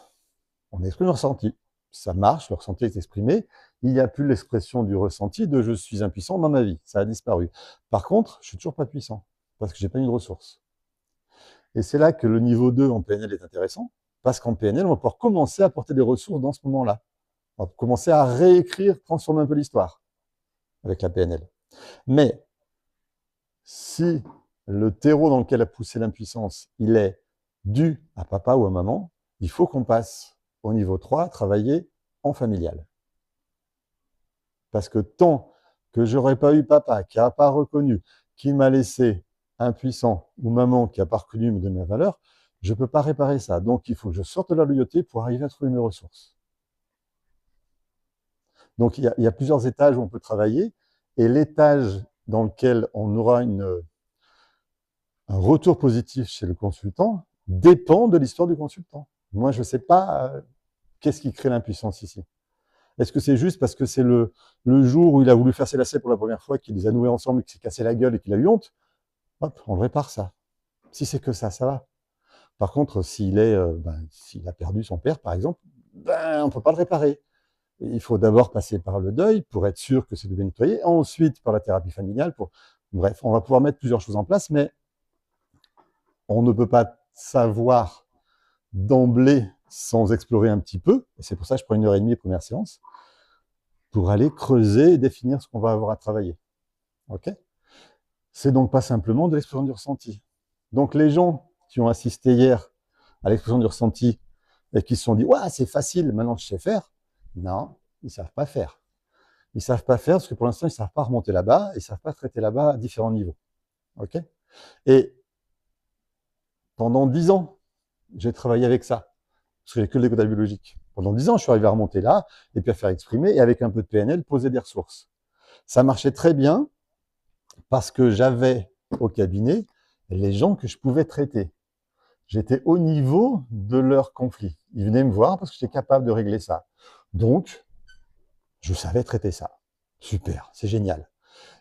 On exprime le ressenti. Ça marche, le ressenti est exprimé. Il n'y a plus l'expression du ressenti de « je suis impuissant » dans ma vie. Ça a disparu. Par contre, je suis toujours pas puissant parce que j'ai pas eu de ressources. Et c'est là que le niveau 2 en PNL est intéressant, parce qu'en PNL, on va pouvoir commencer à apporter des ressources dans ce moment-là. On va commencer à réécrire, transformer un peu l'histoire avec la PNL. Mais si le terreau dans lequel a poussé l'impuissance, il est dû à papa ou à maman, il faut qu'on passe au niveau 3, travailler en familial. Parce que tant que j'aurais pas eu papa qui n'a pas reconnu, qui m'a laissé impuissant, ou maman qui n'a pas reconnu de mes valeurs, je ne peux pas réparer ça. Donc il faut que je sorte de la loyauté pour arriver à trouver mes ressources. Donc il y a plusieurs étages où on peut travailler, et l'étage dans lequel on aura un retour positif chez le consultant dépend de l'histoire du consultant. Moi, je ne sais pas qu'est-ce qui crée l'impuissance ici. Est-ce que c'est juste parce que c'est le jour où il a voulu faire ses lacets pour la première fois, qu'il les a noués ensemble, qu'il s'est cassé la gueule et qu'il a eu honte? Hop, on le répare ça. Si c'est que ça va. Par contre, s'il a perdu son père, par exemple, on ne peut pas le réparer. Il faut d'abord passer par le deuil pour être sûr que c'est bien nettoyé, ensuite par la thérapie familiale. Bref, on va pouvoir mettre plusieurs choses en place, mais on ne peut pas savoir d'emblée sans explorer un petit peu. Et c'est pour ça que je prends 1h30 première séance pour aller creuser et définir ce qu'on va avoir à travailler. Ok ? C'est donc pas simplement de l'expression du ressenti. Donc les gens qui ont assisté hier à l'expression du ressenti et qui se sont dit « Ouais, c'est facile, maintenant je sais faire », non, ils ne savent pas faire. Ils ne savent pas faire parce que pour l'instant, ils ne savent pas remonter là-bas, ils ne savent pas traiter là-bas à différents niveaux. Ok ? Et pendant 10 ans, j'ai travaillé avec ça, parce que j'ai que le décodage biologique. Pendant 10 ans, je suis arrivé à remonter là, et puis à faire exprimer, et avec un peu de PNL, poser des ressources. Ça marchait très bien, parce que j'avais au cabinet les gens que je pouvais traiter. J'étais au niveau de leur conflit. Ils venaient me voir parce que j'étais capable de régler ça. Donc, je savais traiter ça. Super, c'est génial.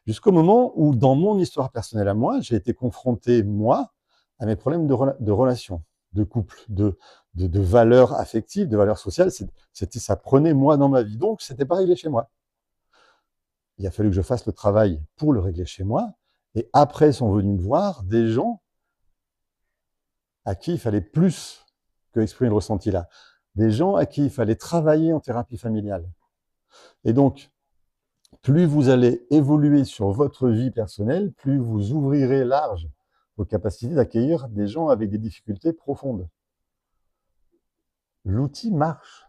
Jusqu'au moment où, dans mon histoire personnelle à moi, j'ai été confronté, moi, à mes problèmes de relations, de couple, de valeurs affectives, de valeurs sociales. Ça prenait moi dans ma vie. Donc, c'était pas réglé chez moi. Il a fallu que je fasse le travail pour le régler chez moi. Et après sont venus me voir des gens à qui il fallait plus que exprimer le ressenti là. Des gens à qui il fallait travailler en thérapie familiale. Et donc, plus vous allez évoluer sur votre vie personnelle, plus vous ouvrirez large vos capacités d'accueillir des gens avec des difficultés profondes. L'outil marche.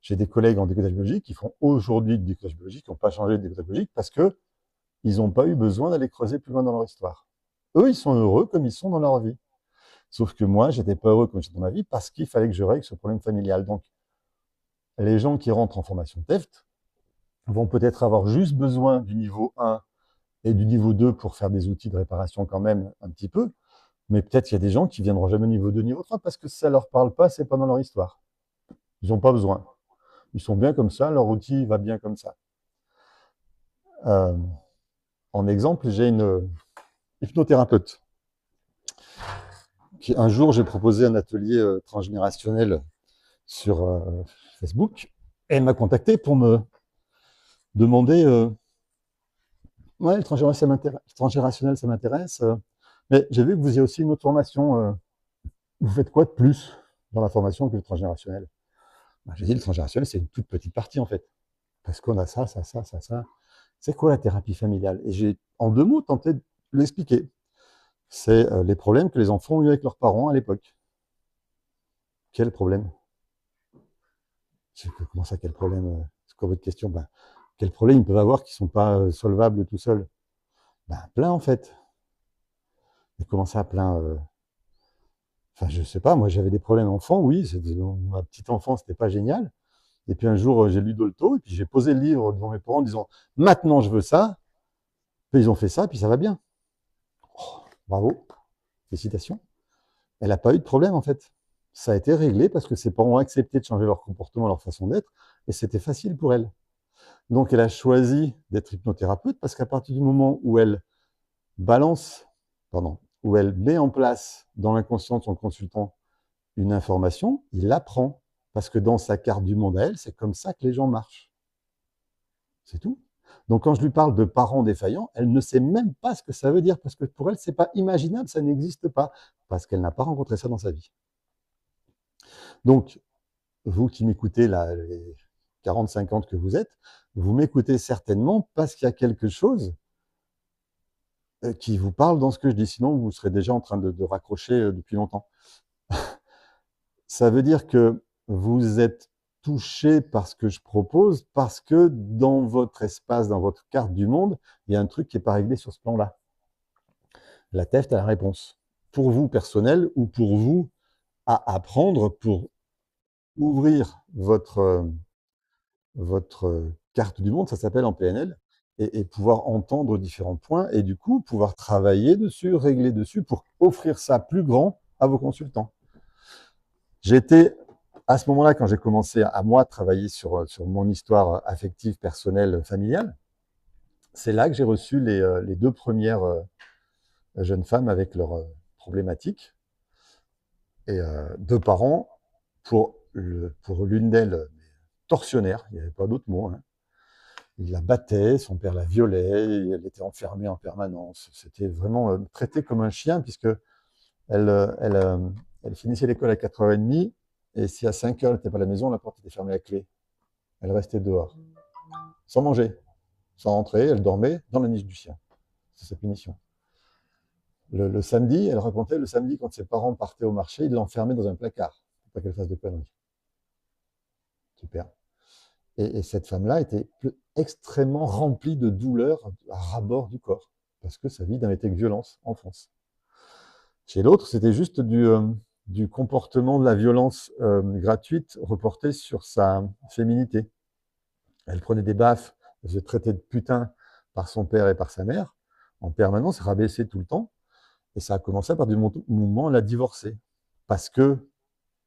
J'ai des collègues en décodage biologique qui font aujourd'hui du décodage biologique, qui n'ont pas changé de décodage biologique parce qu'ils n'ont pas eu besoin d'aller creuser plus loin dans leur histoire. Eux, ils sont heureux comme ils sont dans leur vie. Sauf que moi, j'étais pas heureux comme j'étais dans ma vie parce qu'il fallait que je règle ce problème familial. Donc, les gens qui rentrent en formation TEFT vont peut-être avoir juste besoin du niveau 1 et du niveau 2 pour faire des outils de réparation quand même un petit peu. Mais peut-être qu'il y a des gens qui viendront jamais au niveau 2, niveau 3 parce que ça leur parle pas, c'est pas dans leur histoire. Ils n'ont pas besoin. Ils sont bien comme ça, leur outil va bien comme ça. En exemple, j'ai une hypnothérapeute. Un jour, j'ai proposé un atelier transgénérationnel sur Facebook. Et elle m'a contacté pour me demander ouais, le transgénérationnel, ça m'intéresse. Mais j'ai vu que vous avez aussi une autre formation. Vous faites quoi de plus dans la formation que le transgénérationnel? J'ai dit, le transgénérationnel, c'est une toute petite partie, en fait. Parce qu'on a ça. C'est quoi la thérapie familiale? Et j'ai, en 2 mots, tenté de l'expliquer. C'est les problèmes que les enfants ont eu avec leurs parents à l'époque. Quel problème? Comment ça, quel problème? C'est quoi votre question? Quels problèmes ils peuvent avoir qui ne sont pas solvables tout seuls? Plein, en fait. Mais comment ça, plein? Enfin, je sais pas, moi j'avais des problèmes enfants, oui, ma petite enfance, c'était pas génial. Et puis un jour, j'ai lu Dolto, et puis j'ai posé le livre devant mes parents en disant « Maintenant, je veux ça ». Puis ils ont fait ça, puis ça va bien. Oh, bravo, félicitations. Elle n'a pas eu de problème, en fait. Ça a été réglé parce que ses parents ont accepté de changer leur comportement, leur façon d'être, et c'était facile pour elle. Donc elle a choisi d'être hypnothérapeute parce qu'à partir du moment où elle balance, où elle met en place dans l'inconscient de son consultant une information, il l'apprend. Parce que dans sa carte du monde à elle, c'est comme ça que les gens marchent. C'est tout. Donc quand je lui parle de parents défaillants, elle ne sait même pas ce que ça veut dire, parce que pour elle, ce n'est pas imaginable, ça n'existe pas, parce qu'elle n'a pas rencontré ça dans sa vie. Donc, vous qui m'écoutez, là, les 40-50 que vous êtes, vous m'écoutez certainement parce qu'il y a quelque chose qui vous parle dans ce que je dis, sinon vous serez déjà en train de raccrocher depuis longtemps. Ça veut dire que vous êtes touché par ce que je propose, parce que dans votre espace, dans votre carte du monde, il y a un truc qui n'est pas réglé sur ce plan-là. La TEFT a la réponse. Pour vous, personnel, ou pour vous, à apprendre pour ouvrir votre carte du monde, ça s'appelle en PNL, et pouvoir entendre différents points, et du coup, pouvoir travailler dessus, régler dessus, pour offrir ça plus grand à vos consultants. J'étais, à ce moment-là, quand j'ai commencé à moi travailler sur mon histoire affective, personnelle, familiale, c'est là que j'ai reçu les 2 premières jeunes femmes avec leurs problématiques, et 2 parents, pour l'une d'elles, tortionnaire, il n'y avait pas d'autre mot, hein. Il la battait, son père la violait, elle était enfermée en permanence. C'était vraiment traité comme un chien, puisque elle finissait l'école à 4h30, et si à 5h elle n'était pas à la maison, la porte était fermée à clé. Elle restait dehors, sans manger, sans rentrer, elle dormait dans la niche du chien. C'est sa punition. Le samedi, elle racontait, le samedi, quand ses parents partaient au marché, ils l'enfermaient dans un placard, pour pas qu'elle fasse de conneries. Super. Et cette femme-là était extrêmement remplie de douleurs à ras-bord du corps, parce que sa vie n'avait été que violence, enfance. Chez l'autre, c'était juste du comportement de la violence gratuite reportée sur sa féminité. Elle prenait des baffes, elle se traitait de putain par son père et par sa mère, en permanence, rabaissée tout le temps, et ça a commencé à partir du moment où elle a divorcé, parce que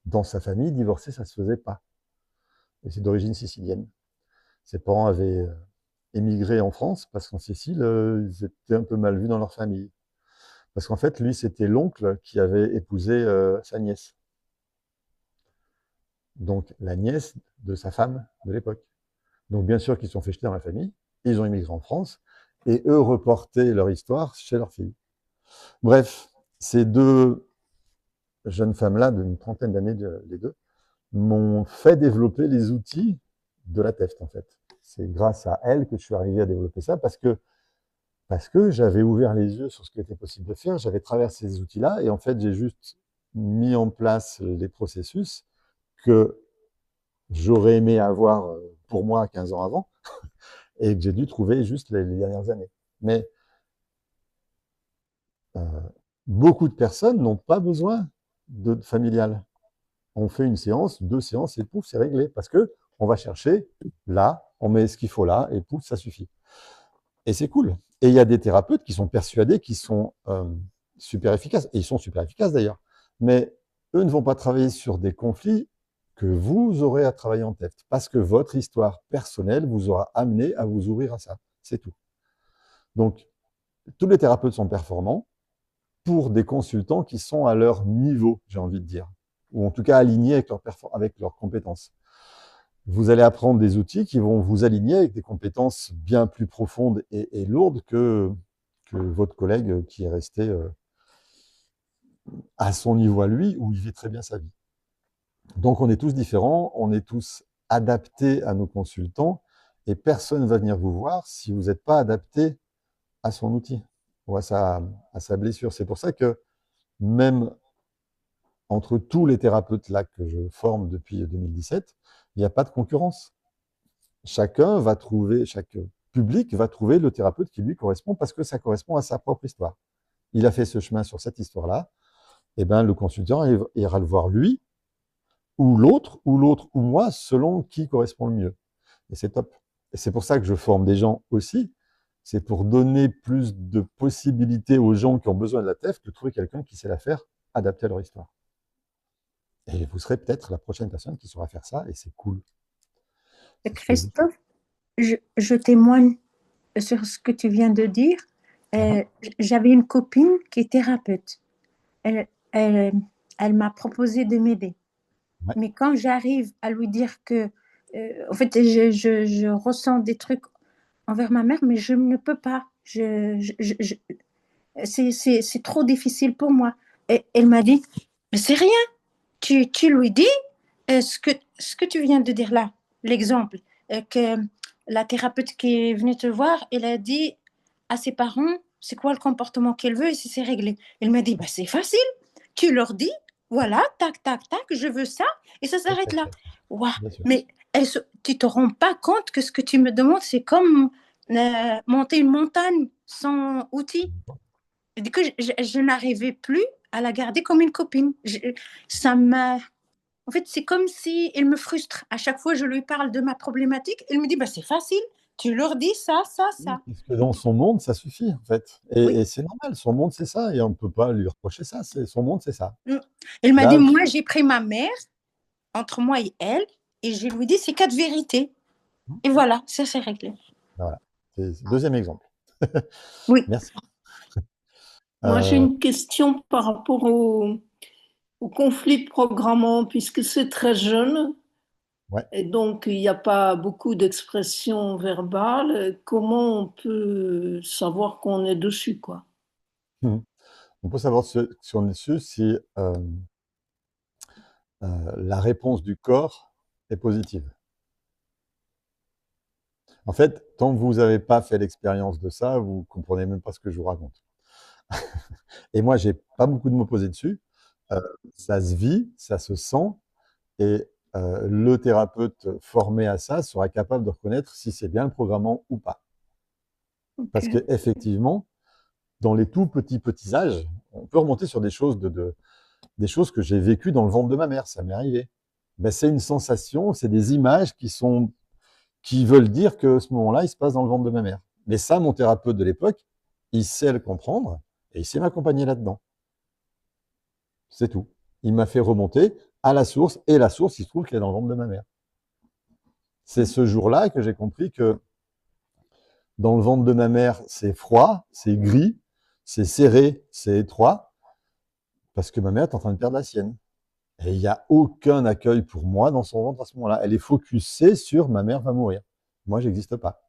dans sa famille, divorcer, ça ne se faisait pas. Et c'est d'origine sicilienne. Ses parents avaient émigré en France parce qu'en Sicile, ils étaient un peu mal vus dans leur famille. Parce qu'en fait, lui, c'était l'oncle qui avait épousé sa nièce. Donc, la nièce de sa femme de l'époque. Donc, bien sûr qu'ils se sont fait jeter dans la famille, ils ont émigré en France, et eux reportaient leur histoire chez leur fille. Bref, ces 2 jeunes femmes-là, d'une trentaine d'années, les 2, m'ont fait développer les outils de la TEFT, en fait. C'est grâce à elles que je suis arrivé à développer ça, parce que j'avais ouvert les yeux sur ce qui était possible de faire, j'avais traversé ces outils-là, et en fait, j'ai juste mis en place les processus que j'aurais aimé avoir pour moi 15 ans avant, et que j'ai dû trouver juste les dernières années. Mais beaucoup de personnes n'ont pas besoin de familial. On fait une séance, 2 séances, et pouf, c'est réglé. Parce que on va chercher là, on met ce qu'il faut là, et pouf, ça suffit. Et c'est cool. Et il y a des thérapeutes qui sont persuadés qu'ils sont super efficaces. Et ils sont super efficaces d'ailleurs. Mais eux ne vont pas travailler sur des conflits que vous aurez à travailler en TEFT. Parce que votre histoire personnelle vous aura amené à vous ouvrir à ça. C'est tout. Donc, tous les thérapeutes sont performants pour des consultants qui sont à leur niveau, j'ai envie de dire. Ou en tout cas alignés avec leurs compétences. Vous allez apprendre des outils qui vont vous aligner avec des compétences bien plus profondes et lourdes que votre collègue qui est resté à son niveau à lui, où il vit très bien sa vie. Donc on est tous différents, on est tous adaptés à nos consultants, et personne ne va venir vous voir si vous n'êtes pas adapté à son outil ou à sa blessure. C'est pour ça que même entre tous les thérapeutes là que je forme depuis 2017, il n'y a pas de concurrence. Chaque public va trouver le thérapeute qui lui correspond, parce que ça correspond à sa propre histoire. Il a fait ce chemin sur cette histoire-là, et ben le consultant ira le voir lui, ou l'autre, ou moi, selon qui correspond le mieux. Et c'est top. Et c'est pour ça que je forme des gens aussi. C'est pour donner plus de possibilités aux gens qui ont besoin de la TEFT de trouver quelqu'un qui sait la faire, adapter à leur histoire. Et vous serez peut-être la prochaine personne qui saura faire ça, et c'est cool. Christophe, je témoigne sur ce que tu viens de dire. J'avais une copine qui est thérapeute. Elle, elle, elle m'a proposé de m'aider. Ouais. Mais quand j'arrive à lui dire que, en fait, je ressens des trucs envers ma mère, mais je ne peux pas. C'est trop difficile pour moi. Et elle m'a dit, mais c'est rien. Tu lui dis ce que tu viens de dire là, l'exemple, que la thérapeute qui est venue te voir, elle a dit à ses parents, c'est quoi le comportement qu'elle veut et si c'est réglé. Elle m'a dit, bah, c'est facile. Tu leur dis, voilà, tac, tac, tac, je veux ça, et ça s'arrête là. Wow. Mais tu te rends pas compte que ce que tu me demandes, c'est comme monter une montagne sans outils. Du coup, je n'arrivais plus à la garder comme une copine. Ça m'a... En fait, c'est comme si elle me frustre. À chaque fois, je lui parle de ma problématique. Elle me dit, bah, c'est facile. Tu leur dis ça, ça, ça. Parce que dans son monde, ça suffit, en fait. Oui. Et c'est normal, son monde, c'est ça. Et on ne peut pas lui reprocher ça. Son monde, c'est ça. Elle m'a Là, dit, moi, j'ai pris ma mère entre moi et elle, et je lui dis, c'est 4 vérités. Et voilà, ça c'est réglé. Voilà. C'est le deuxième exemple. Oui. Merci. Moi, j'ai une question par rapport au conflit de programmant, puisque c'est très jeune, Ouais. et donc il n'y a pas beaucoup d'expressions verbales. Comment on peut savoir qu'on est dessus, quoi? On peut savoir si on est dessus si la réponse du corps est positive. En fait, tant que vous n'avez pas fait l'expérience de ça, vous ne comprenez même pas ce que je vous raconte. Et moi, j'ai pas beaucoup de mots posés dessus. Ça se vit, ça se sent, et le thérapeute formé à ça sera capable de reconnaître si c'est bien le programmant ou pas. Ok. Parce qu'effectivement, dans les tout petits âges, on peut remonter sur des choses des choses que j'ai vécues dans le ventre de ma mère, ça m'est arrivé. Ben, c'est une sensation, c'est des images qui veulent dire que ce moment-là, il se passe dans le ventre de ma mère. Mais ça, mon thérapeute de l'époque, il sait le comprendre et il sait m'accompagner là-dedans. C'est tout. Il m'a fait remonter à la source, et la source, il se trouve qu'elle est dans le ventre de ma mère. C'est ce jour-là que j'ai compris que dans le ventre de ma mère, c'est froid, c'est gris, c'est serré, c'est étroit, parce que ma mère est en train de perdre la sienne. Et il n'y a aucun accueil pour moi dans son ventre à ce moment-là. Elle est focusée sur ma mère va mourir. Moi, je n'existe pas.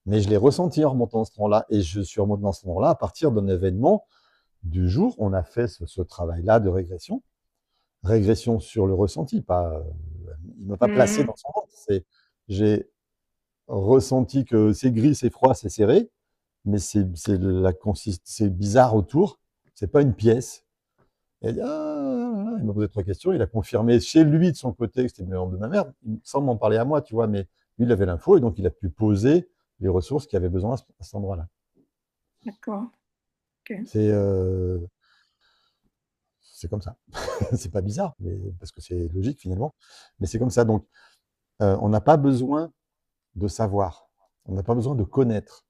Mais je l'ai ressenti en remontant dans ce temps-là. Et je suis remonté dans ce moment-là à partir d'un événement du jour. On a fait ce travail-là de régression. Régression sur le ressenti. Il ne m'a pas placé dans son ventre. J'ai ressenti que c'est gris, c'est froid, c'est serré. Mais c'est bizarre autour. Ce n'est pas une pièce. Et il m'a posé 3 questions, il a confirmé chez lui de son côté que c'était le ventre de ma mère, sans m'en parler à moi, tu vois, mais lui, il avait l'info et donc il a pu poser les ressources qu'il avait besoin à cet endroit-là. D'accord. Ok. C'est comme ça. C'est pas bizarre, parce que c'est logique finalement, mais c'est comme ça. Donc, on n'a pas besoin de savoir, on n'a pas besoin de connaître,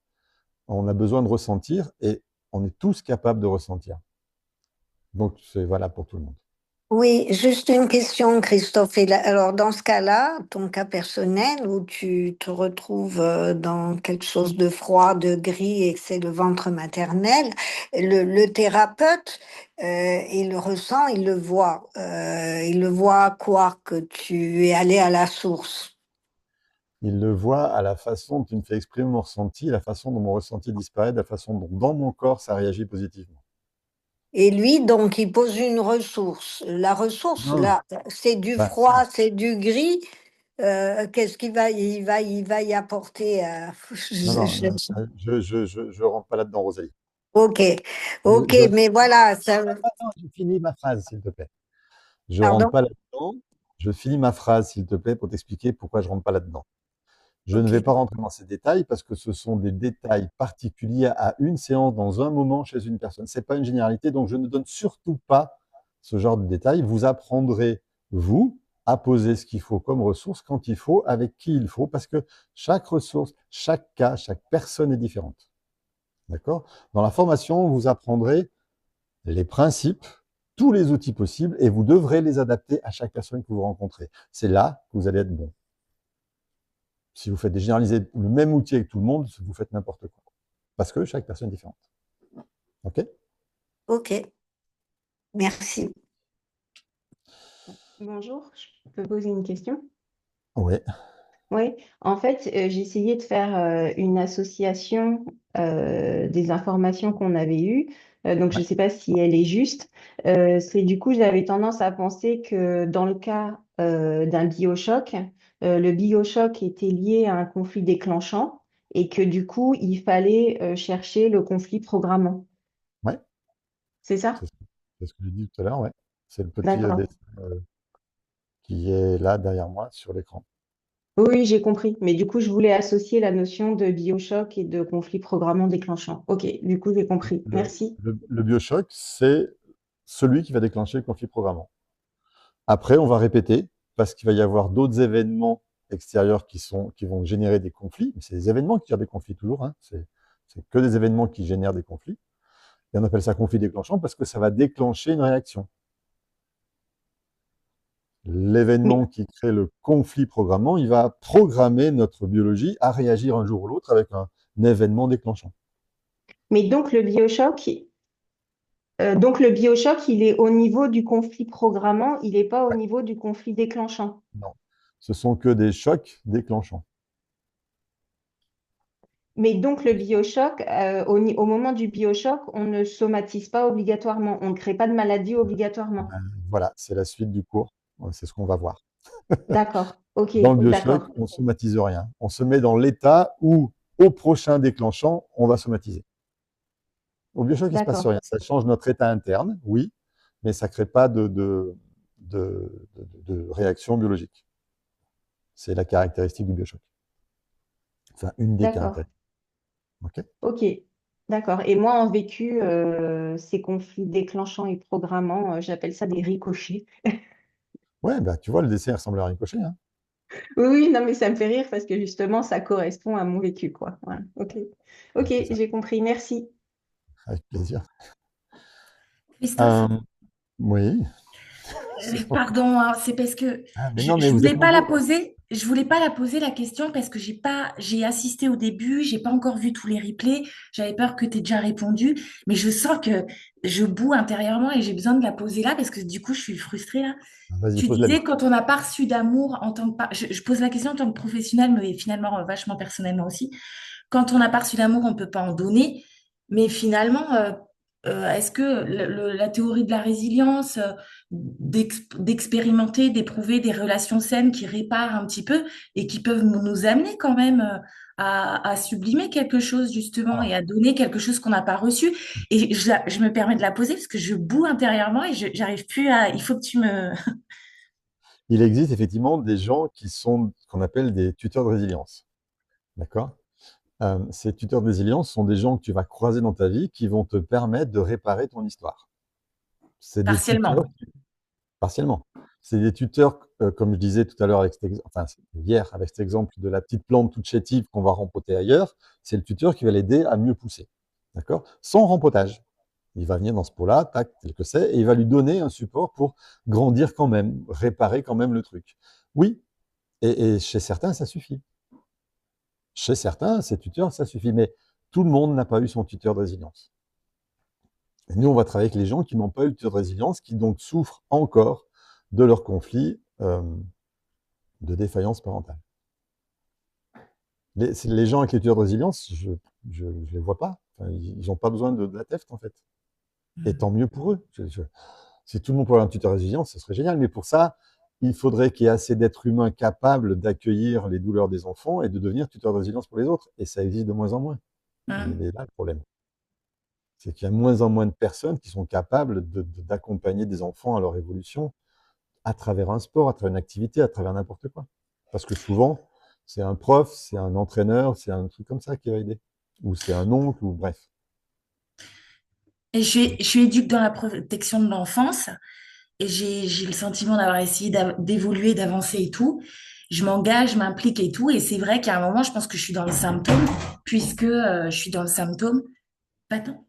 on a besoin de ressentir et on est tous capables de ressentir. Donc, c'est valable pour tout le monde. Oui, juste une question, Christophe. Alors, dans ce cas-là, ton cas personnel, où tu te retrouves dans quelque chose de froid, de gris, et que c'est le ventre maternel, le thérapeute, il le ressent, il le voit. Il le voit quoi? Que tu es allé à la source. Il le voit à la façon dont tu me fais exprimer mon ressenti, la façon dont mon ressenti disparaît, la façon dont dans mon corps ça réagit positivement. Et lui, donc, il pose une ressource. La ressource, Non. là, c'est du Bah, froid, c'est du gris. Qu'est-ce qu'il va, il va y apporter Non, je rentre pas là-dedans, Rosalie. Ok, mais voilà. Ça... Attends, je finis ma phrase, s'il te plaît. Je Pardon? rentre pas là-dedans. Je finis ma phrase, s'il te plaît, pour t'expliquer pourquoi je rentre pas là-dedans. Je ne vais pas rentrer dans ces détails parce que ce sont des détails particuliers à une séance dans un moment chez une personne. C'est pas une généralité, donc je ne donne surtout pas ce genre de détails. Vous apprendrez, vous, à poser ce qu'il faut comme ressource quand il faut, avec qui il faut, parce que chaque ressource, chaque cas, chaque personne est différente. D'accord? Dans la formation, vous apprendrez les principes, tous les outils possibles, et vous devrez les adapter à chaque personne que vous rencontrez. C'est là que vous allez être bon. Si vous faites des généraliser le même outil avec tout le monde, vous faites n'importe quoi. parce que chaque personne est différente. OK? Ok, merci. Bonjour, je peux poser une question? Oui. Oui, en fait, j'ai essayé de faire une association des informations qu'on avait eues. Donc, je ne sais pas si elle est juste. C'est du coup, j'avais tendance à penser que dans le cas d'un biochoc, le biochoc était lié à un conflit déclenchant et que du coup, il fallait chercher le conflit programmant. Ouais, C'est ça? c'est ce que j'ai dit tout à l'heure, ouais. C'est le petit D'accord. dessin qui est là derrière moi sur l'écran. Oui, j'ai compris. Mais du coup, je voulais associer la notion de biochoc et de conflit programmant déclenchant. Ok, du coup, j'ai compris. Merci. Le biochoc, c'est celui qui va déclencher le conflit programmant. Après, on va répéter, parce qu'il va y avoir d'autres événements extérieurs qui vont générer des conflits. C'est des événements qui génèrent des conflits toujours, hein. C'est que des événements qui génèrent des conflits. Et on appelle ça conflit déclenchant parce que ça va déclencher une réaction. L'événement qui crée le conflit programmant, il va programmer notre biologie à réagir un jour ou l'autre avec un événement déclenchant. Mais donc le biochoc, il est au niveau du conflit programmant, il n'est pas au niveau du conflit déclenchant. Non, ce sont que des chocs déclenchants. Mais donc le biochoc, au moment du biochoc, on ne somatise pas obligatoirement, on ne crée pas de maladie obligatoirement. Voilà, c'est la suite du cours. C'est ce qu'on va voir. D'accord, ok, Dans le biochoc, d'accord, on ne somatise rien. On se met dans l'état où, au prochain déclenchant, on va somatiser. Au biochoc, il ne se passe d'accord, rien. Ça change notre état interne, oui, mais ça ne crée pas de réaction biologique. C'est la caractéristique du biochoc. Enfin, une des d'accord, caractéristiques. OK? ok, d'accord. Et moi, en vécu, ces conflits déclenchants et programmants, j'appelle ça des ricochets. Ouais, bah, tu vois, le dessin ressemble à un ricochet, hein. Oui, oui, non, mais ça me fait rire parce que justement, ça correspond à mon vécu, quoi. Voilà, ok, ok, C'est ça. j'ai compris, merci. Avec plaisir. Christophe, Oui. pardon, hein, c'est parce que Mais non, mais je vous êtes voulais pas la nombreux. poser. Je voulais pas la poser la question parce que j'ai assisté au début, j'ai pas encore vu tous les replays. J'avais peur que tu aies déjà répondu, mais je sens que je boue intérieurement et j'ai besoin de la poser là parce que du coup, je suis frustrée là. Vas-y, Tu pose-la bien. disais quand on n'a pas reçu d'amour en tant que je pose la question en tant que professionnel, mais finalement vachement personnellement aussi. Quand on n'a pas reçu d'amour, on ne peut pas en donner. Mais finalement, est-ce que la théorie de la résilience, d'expérimenter, d'éprouver des relations saines qui réparent un petit peu et qui peuvent nous amener quand même à sublimer quelque chose justement et Alors, à donner quelque chose qu'on n'a pas reçu. Et je me permets de la poser parce que je boue intérieurement et j'arrive plus à... Il faut que tu me... il existe effectivement des gens qui sont ce qu'on appelle des tuteurs de résilience. D'accord? Ces tuteurs de résilience sont des gens que tu vas croiser dans ta vie qui vont te permettre de réparer ton histoire. C'est des tuteurs, Partiellement. partiellement. C'est des tuteurs, comme je disais tout à l'heure, enfin hier, avec cet exemple de la petite plante toute chétive qu'on va rempoter ailleurs, c'est le tuteur qui va l'aider à mieux pousser. D'accord? Sans rempotage. Il va venir dans ce pot-là, tac, tel que c'est, et il va lui donner un support pour grandir quand même, réparer quand même le truc. Oui, et chez certains, ça suffit. Chez certains, ces tuteurs, ça suffit. Mais tout le monde n'a pas eu son tuteur de résilience. Et nous, on va travailler avec les gens qui n'ont pas eu de tuteur de résilience, qui donc souffrent encore de leur conflit de défaillance parentale. Les gens avec les tuteurs de résilience, je les vois pas. Enfin, ils n'ont pas besoin de la TEFT, en fait. Et tant mieux pour eux. Si tout le monde pouvait avoir un tuteur de résilience, ce serait génial. Mais pour ça, il faudrait qu'il y ait assez d'êtres humains capables d'accueillir les douleurs des enfants et de devenir tuteur de résilience pour les autres. Et ça existe de moins en moins. Il est là le problème. C'est qu'il y a de moins en moins de personnes qui sont capables d'accompagner des enfants à leur évolution à travers un sport, à travers une activité, à travers n'importe quoi. Parce que souvent, c'est un prof, c'est un entraîneur, c'est un truc comme ça qui va aider. Ou c'est un oncle, ou bref. Et je suis éduque dans la protection de l'enfance et j'ai le sentiment d'avoir essayé d'évoluer, d'avancer et tout. Je m'engage, je m'implique et tout. Et c'est vrai qu'à un moment, je pense que je suis dans le symptôme, puisque je suis dans le symptôme. Pardon.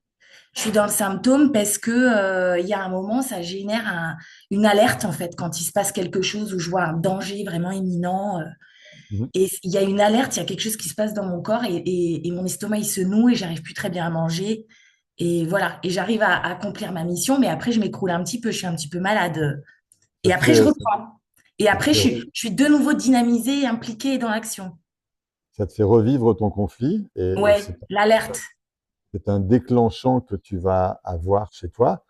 Je suis dans le symptôme parce que il y a un moment, ça génère une alerte en fait quand il se passe quelque chose où je vois un danger vraiment imminent. Mhm. Et il y a une alerte, il y a quelque chose qui se passe dans mon corps et mon estomac, il se noue et j'arrive plus très bien à manger. Et voilà, et j'arrive à accomplir ma mission, mais après, je m'écroule un petit peu, je suis un petit peu malade. Ça Et te après, je fait, reprends. Et ça te après, fait, je suis de nouveau dynamisée et impliquée dans l'action. ça te fait revivre ton conflit et Ouais, l'alerte. c'est un déclenchant que tu vas avoir chez toi.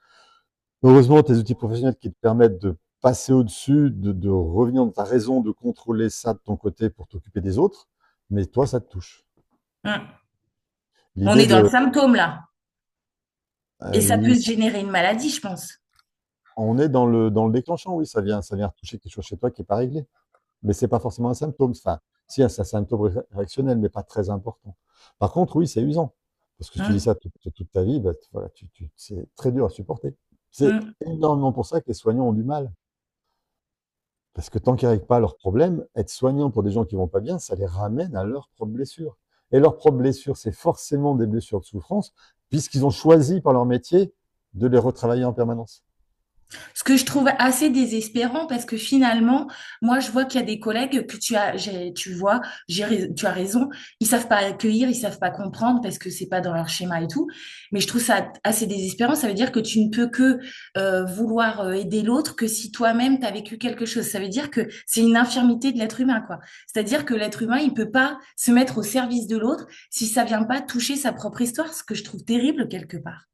Heureusement, tes outils professionnels qui te permettent de passer au-dessus, de revenir dans ta raison, de contrôler ça de ton côté pour t'occuper des autres, mais toi, ça te touche. Hmm. On L'idée est dans le de, symptôme là. Et ça peut euh, générer une maladie, je pense. on est dans le déclenchant, oui, ça vient toucher quelque chose chez toi qui n'est pas réglé. Mais c'est pas forcément un symptôme. Enfin, si, c'est un symptôme réactionnel, mais pas très important. Par contre, oui, c'est usant. Parce que tu vis Hmm. ça toute ta vie, bah, voilà, c'est très dur à supporter. C'est Hmm. énormément pour ça que les soignants ont du mal. Parce que tant qu'ils ne règlent pas leurs problèmes, être soignant pour des gens qui vont pas bien, ça les ramène à leurs propres blessures. Et leurs propres blessures, c'est forcément des blessures de souffrance, puisqu'ils ont choisi par leur métier de les retravailler en permanence. Ce que je trouve assez désespérant parce que finalement, moi, je vois qu'il y a des collègues que tu vois, tu as raison, ils savent pas accueillir, ils savent pas comprendre parce que c'est pas dans leur schéma et tout. Mais je trouve ça assez désespérant. Ça veut dire que tu ne peux que vouloir aider l'autre que si toi-même tu as vécu quelque chose. Ça veut dire que c'est une infirmité de l'être humain, quoi. C'est-à-dire que l'être humain, il peut pas se mettre au service de l'autre si ça vient pas toucher sa propre histoire, ce que je trouve terrible quelque part.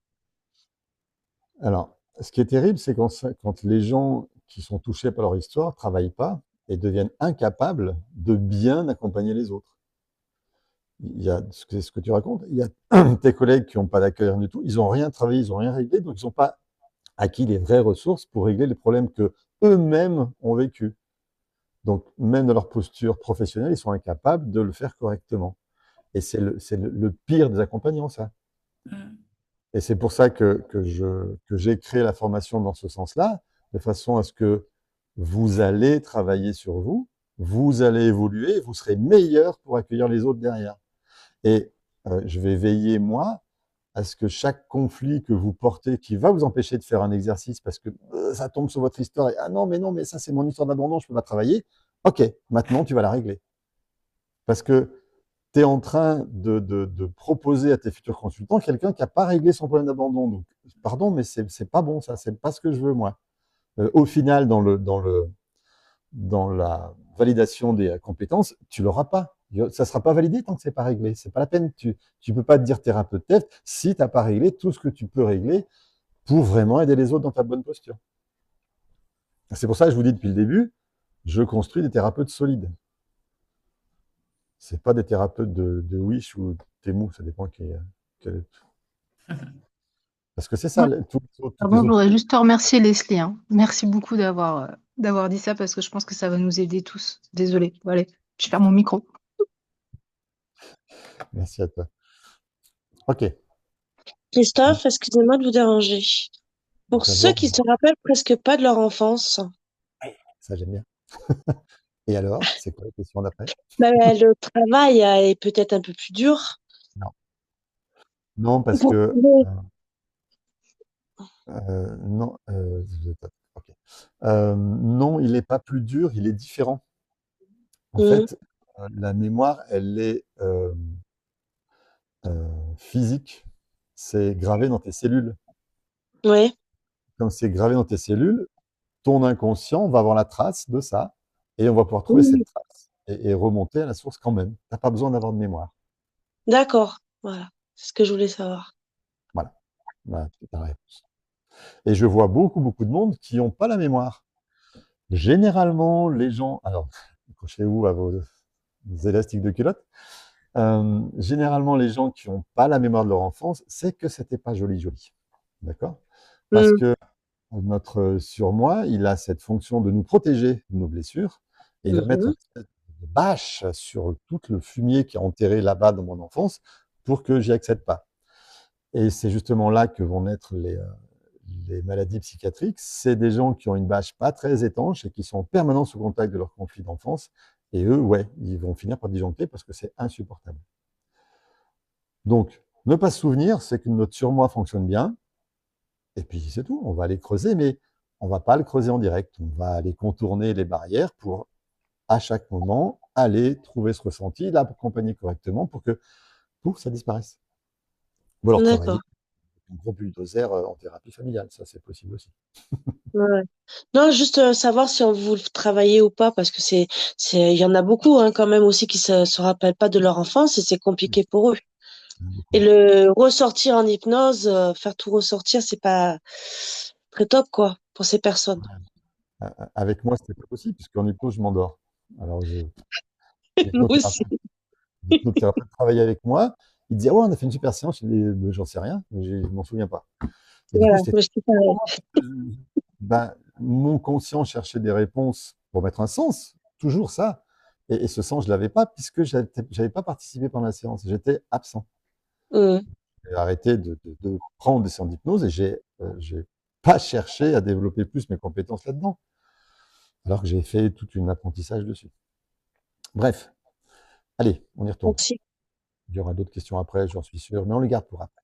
Alors, ce qui est terrible, c'est quand les gens qui sont touchés par leur histoire ne travaillent pas et deviennent incapables de bien accompagner les autres. Il y a ce que tu racontes, il y a tes collègues qui n'ont pas d'accueil rien du tout, ils n'ont rien travaillé, ils n'ont rien réglé, donc ils n'ont pas acquis les vraies ressources pour régler les problèmes que eux-mêmes ont vécu. Donc, même dans leur posture professionnelle, ils sont incapables de le faire correctement. Et c'est le pire des accompagnants, ça. Mm. Et c'est pour ça que j'ai créé la formation dans ce sens-là, de façon à ce que vous allez travailler sur vous, vous allez évoluer, vous serez meilleur pour accueillir les autres derrière. Et je vais veiller, moi, à ce que chaque conflit que vous portez, qui va vous empêcher de faire un exercice parce que ça tombe sur votre histoire, et ah non, mais ça c'est mon histoire d'abandon, je ne peux pas travailler. Ok, maintenant tu vas la régler. Parce que tu es en train de proposer à tes futurs consultants quelqu'un qui n'a pas réglé son problème d'abandon. Donc, pardon, mais c'est pas bon, ça, c'est pas ce que je veux, moi. Au final, dans la validation des compétences, tu l'auras pas. Ça ne sera pas validé tant que c'est pas réglé. C'est pas la peine. Tu peux pas te dire thérapeute TEF si tu n'as pas réglé tout ce que tu peux régler pour vraiment aider les autres dans ta bonne posture. C'est pour ça que je vous dis depuis le début, je construis des thérapeutes solides. C'est pas des thérapeutes de Wish ou Temu, ça dépend quel Parce que c'est ça, Ouais. tous les autres, toutes Pardon, les je autres. voudrais juste te remercier, Leslie, hein. Merci beaucoup d'avoir dit ça parce que je pense que ça va nous aider tous. Désolée. Bon, allez, je ferme mon micro. Merci à toi. Ok. Christophe, excusez-moi de vous déranger. Pour ceux D'abord, qui se rappellent presque pas de leur enfance, ça j'aime bien. Et alors, c'est quoi la question d'après? le travail est peut-être un peu plus dur. Non. Non, parce Vous que pouvez- non, ok. Non, il n'est pas plus dur, il est différent. En Mhm. fait, la mémoire, elle est physique. C'est gravé dans tes cellules. Ouais. Comme c'est gravé dans tes cellules, ton inconscient va avoir la trace de ça et on va pouvoir trouver Oui. cette trace et remonter à la source quand même. Tu n'as pas besoin d'avoir de mémoire. D'accord. Voilà. C'est ce que je voulais savoir. Voilà. Voilà, c'est ta réponse. Et je vois beaucoup de monde qui n'ont pas la mémoire. Généralement, les gens, alors, accrochez-vous à vos élastiques de culotte. Généralement, les gens qui n'ont pas la mémoire de leur enfance, c'est que c'était pas joli. D'accord? Parce Mhm. que notre surmoi, il a cette fonction de nous protéger de nos blessures et il va mettre une Mhm. espèce de bâche sur tout le fumier qui est enterré là-bas dans mon enfance pour que j'y accède pas. Et c'est justement là que vont naître les maladies psychiatriques. C'est des gens qui ont une bâche pas très étanche et qui sont en permanence au contact de leur conflit d'enfance. Et eux, ouais, ils vont finir par disjoncter parce que c'est insupportable. Donc, ne pas se souvenir, c'est que notre surmoi fonctionne bien. Et puis, c'est tout. On va aller creuser, mais on ne va pas le creuser en direct. On va aller contourner les barrières pour, à chaque moment, aller trouver ce ressenti, l'accompagner correctement pour que ça disparaisse. Ou alors travailler D'accord. avec un gros bulldozer en thérapie familiale, ça c'est possible aussi. Ouais. Non, juste savoir si on vous le travaillez ou pas, parce que il y en a beaucoup hein, quand même aussi qui se rappellent pas de leur enfance et c'est compliqué pour eux. Et le ressortir en hypnose, faire tout ressortir, c'est pas très top quoi pour ces personnes. Avec moi, c'était pas possible, puisqu'en hypnose, je m'endors. Alors, Nous aussi. l'hypnothérapeute travaillait avec moi. Il disait, ouais, on a fait une super séance. Je dis, j'en sais rien, je m'en souviens pas. Et du coup, Voilà, c'était mais c'est pareil. mon conscient cherchait des réponses pour mettre un sens, toujours ça. Et ce sens, je l'avais pas, puisque j'avais pas participé pendant la séance. J'étais absent. J'ai arrêté de prendre des séances d'hypnose et j'ai pas cherché à développer plus mes compétences là-dedans, alors que j'ai fait tout un apprentissage dessus. Bref, allez, on y retourne. Merci. Il y aura d'autres questions après, j'en suis sûr, mais on les garde pour après.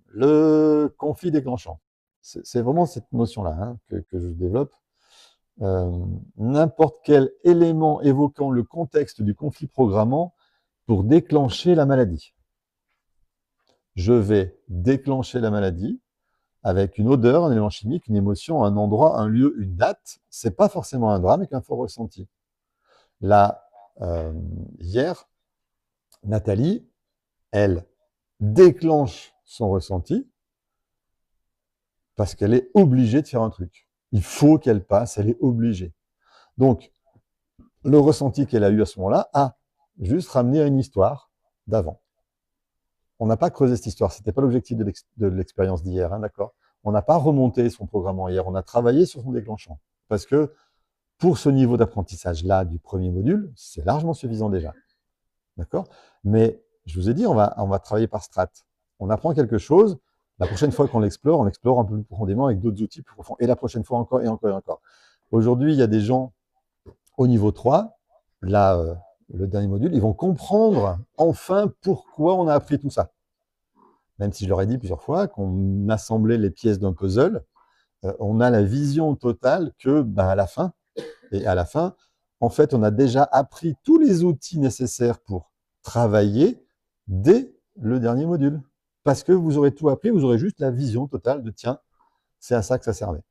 Le conflit déclenchant. C'est vraiment cette notion-là hein, que je développe. N'importe quel élément évoquant le contexte du conflit programmant pour déclencher la maladie. Je vais déclencher la maladie avec une odeur, un élément chimique, une émotion, un endroit, un lieu, une date. C'est pas forcément un drame, mais qu'un fort ressenti. Là, hier, Nathalie, elle déclenche son ressenti parce qu'elle est obligée de faire un truc. Il faut qu'elle passe, elle est obligée. Donc, le ressenti qu'elle a eu à ce moment-là a juste ramené à une histoire d'avant. On n'a pas creusé cette histoire, c'était pas l'objectif de l'expérience d'hier, hein, d'accord? On n'a pas remonté son programme hier, on a travaillé sur son déclenchant. Parce que pour ce niveau d'apprentissage-là du premier module, c'est largement suffisant déjà. D'accord? Mais je vous ai dit, on va travailler par strates. On apprend quelque chose, la prochaine fois qu'on l'explore, on l'explore un peu plus profondément avec d'autres outils plus profonds. Et la prochaine fois encore, et encore, et encore. Aujourd'hui, il y a des gens au niveau 3, là, le dernier module, ils vont comprendre enfin pourquoi on a appris tout ça. Même si je leur ai dit plusieurs fois qu'on assemblait les pièces d'un puzzle, on a la vision totale que, à la fin, et à la fin, en fait, on a déjà appris tous les outils nécessaires pour travailler dès le dernier module. Parce que vous aurez tout appris, vous aurez juste la vision totale de tiens, c'est à ça que ça servait.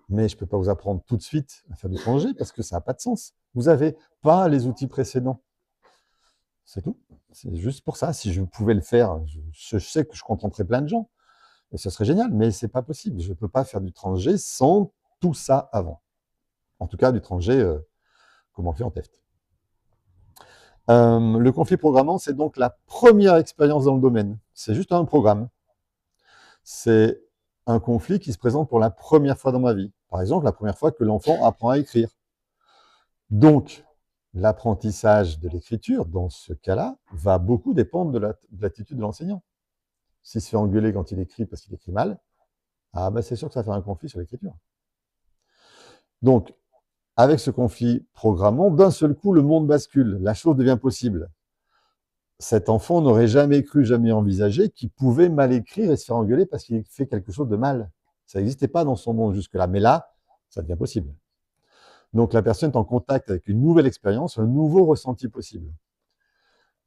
Mais je ne peux pas vous apprendre tout de suite à faire du plongée parce que ça n'a pas de sens. Vous n'avez pas les outils précédents. C'est tout. C'est juste pour ça. Si je pouvais le faire, je sais que je contenterais plein de gens. Et ce serait génial, mais ce n'est pas possible. Je ne peux pas faire du transgé sans tout ça avant. En tout cas, du transgé, comme on fait en TEFT. Le conflit programmant, c'est donc la première expérience dans le domaine. C'est juste un programme. C'est un conflit qui se présente pour la première fois dans ma vie. Par exemple, la première fois que l'enfant apprend à écrire. Donc, l'apprentissage de l'écriture, dans ce cas-là, va beaucoup dépendre de l'attitude de l'enseignant. S'il se fait engueuler quand il écrit parce qu'il écrit mal, c'est sûr que ça va faire un conflit sur l'écriture. Donc, avec ce conflit programmant, d'un seul coup, le monde bascule, la chose devient possible. Cet enfant n'aurait jamais cru, jamais envisagé qu'il pouvait mal écrire et se faire engueuler parce qu'il fait quelque chose de mal. Ça n'existait pas dans son monde jusque-là, mais là, ça devient possible. Donc la personne est en contact avec une nouvelle expérience, un nouveau ressenti possible.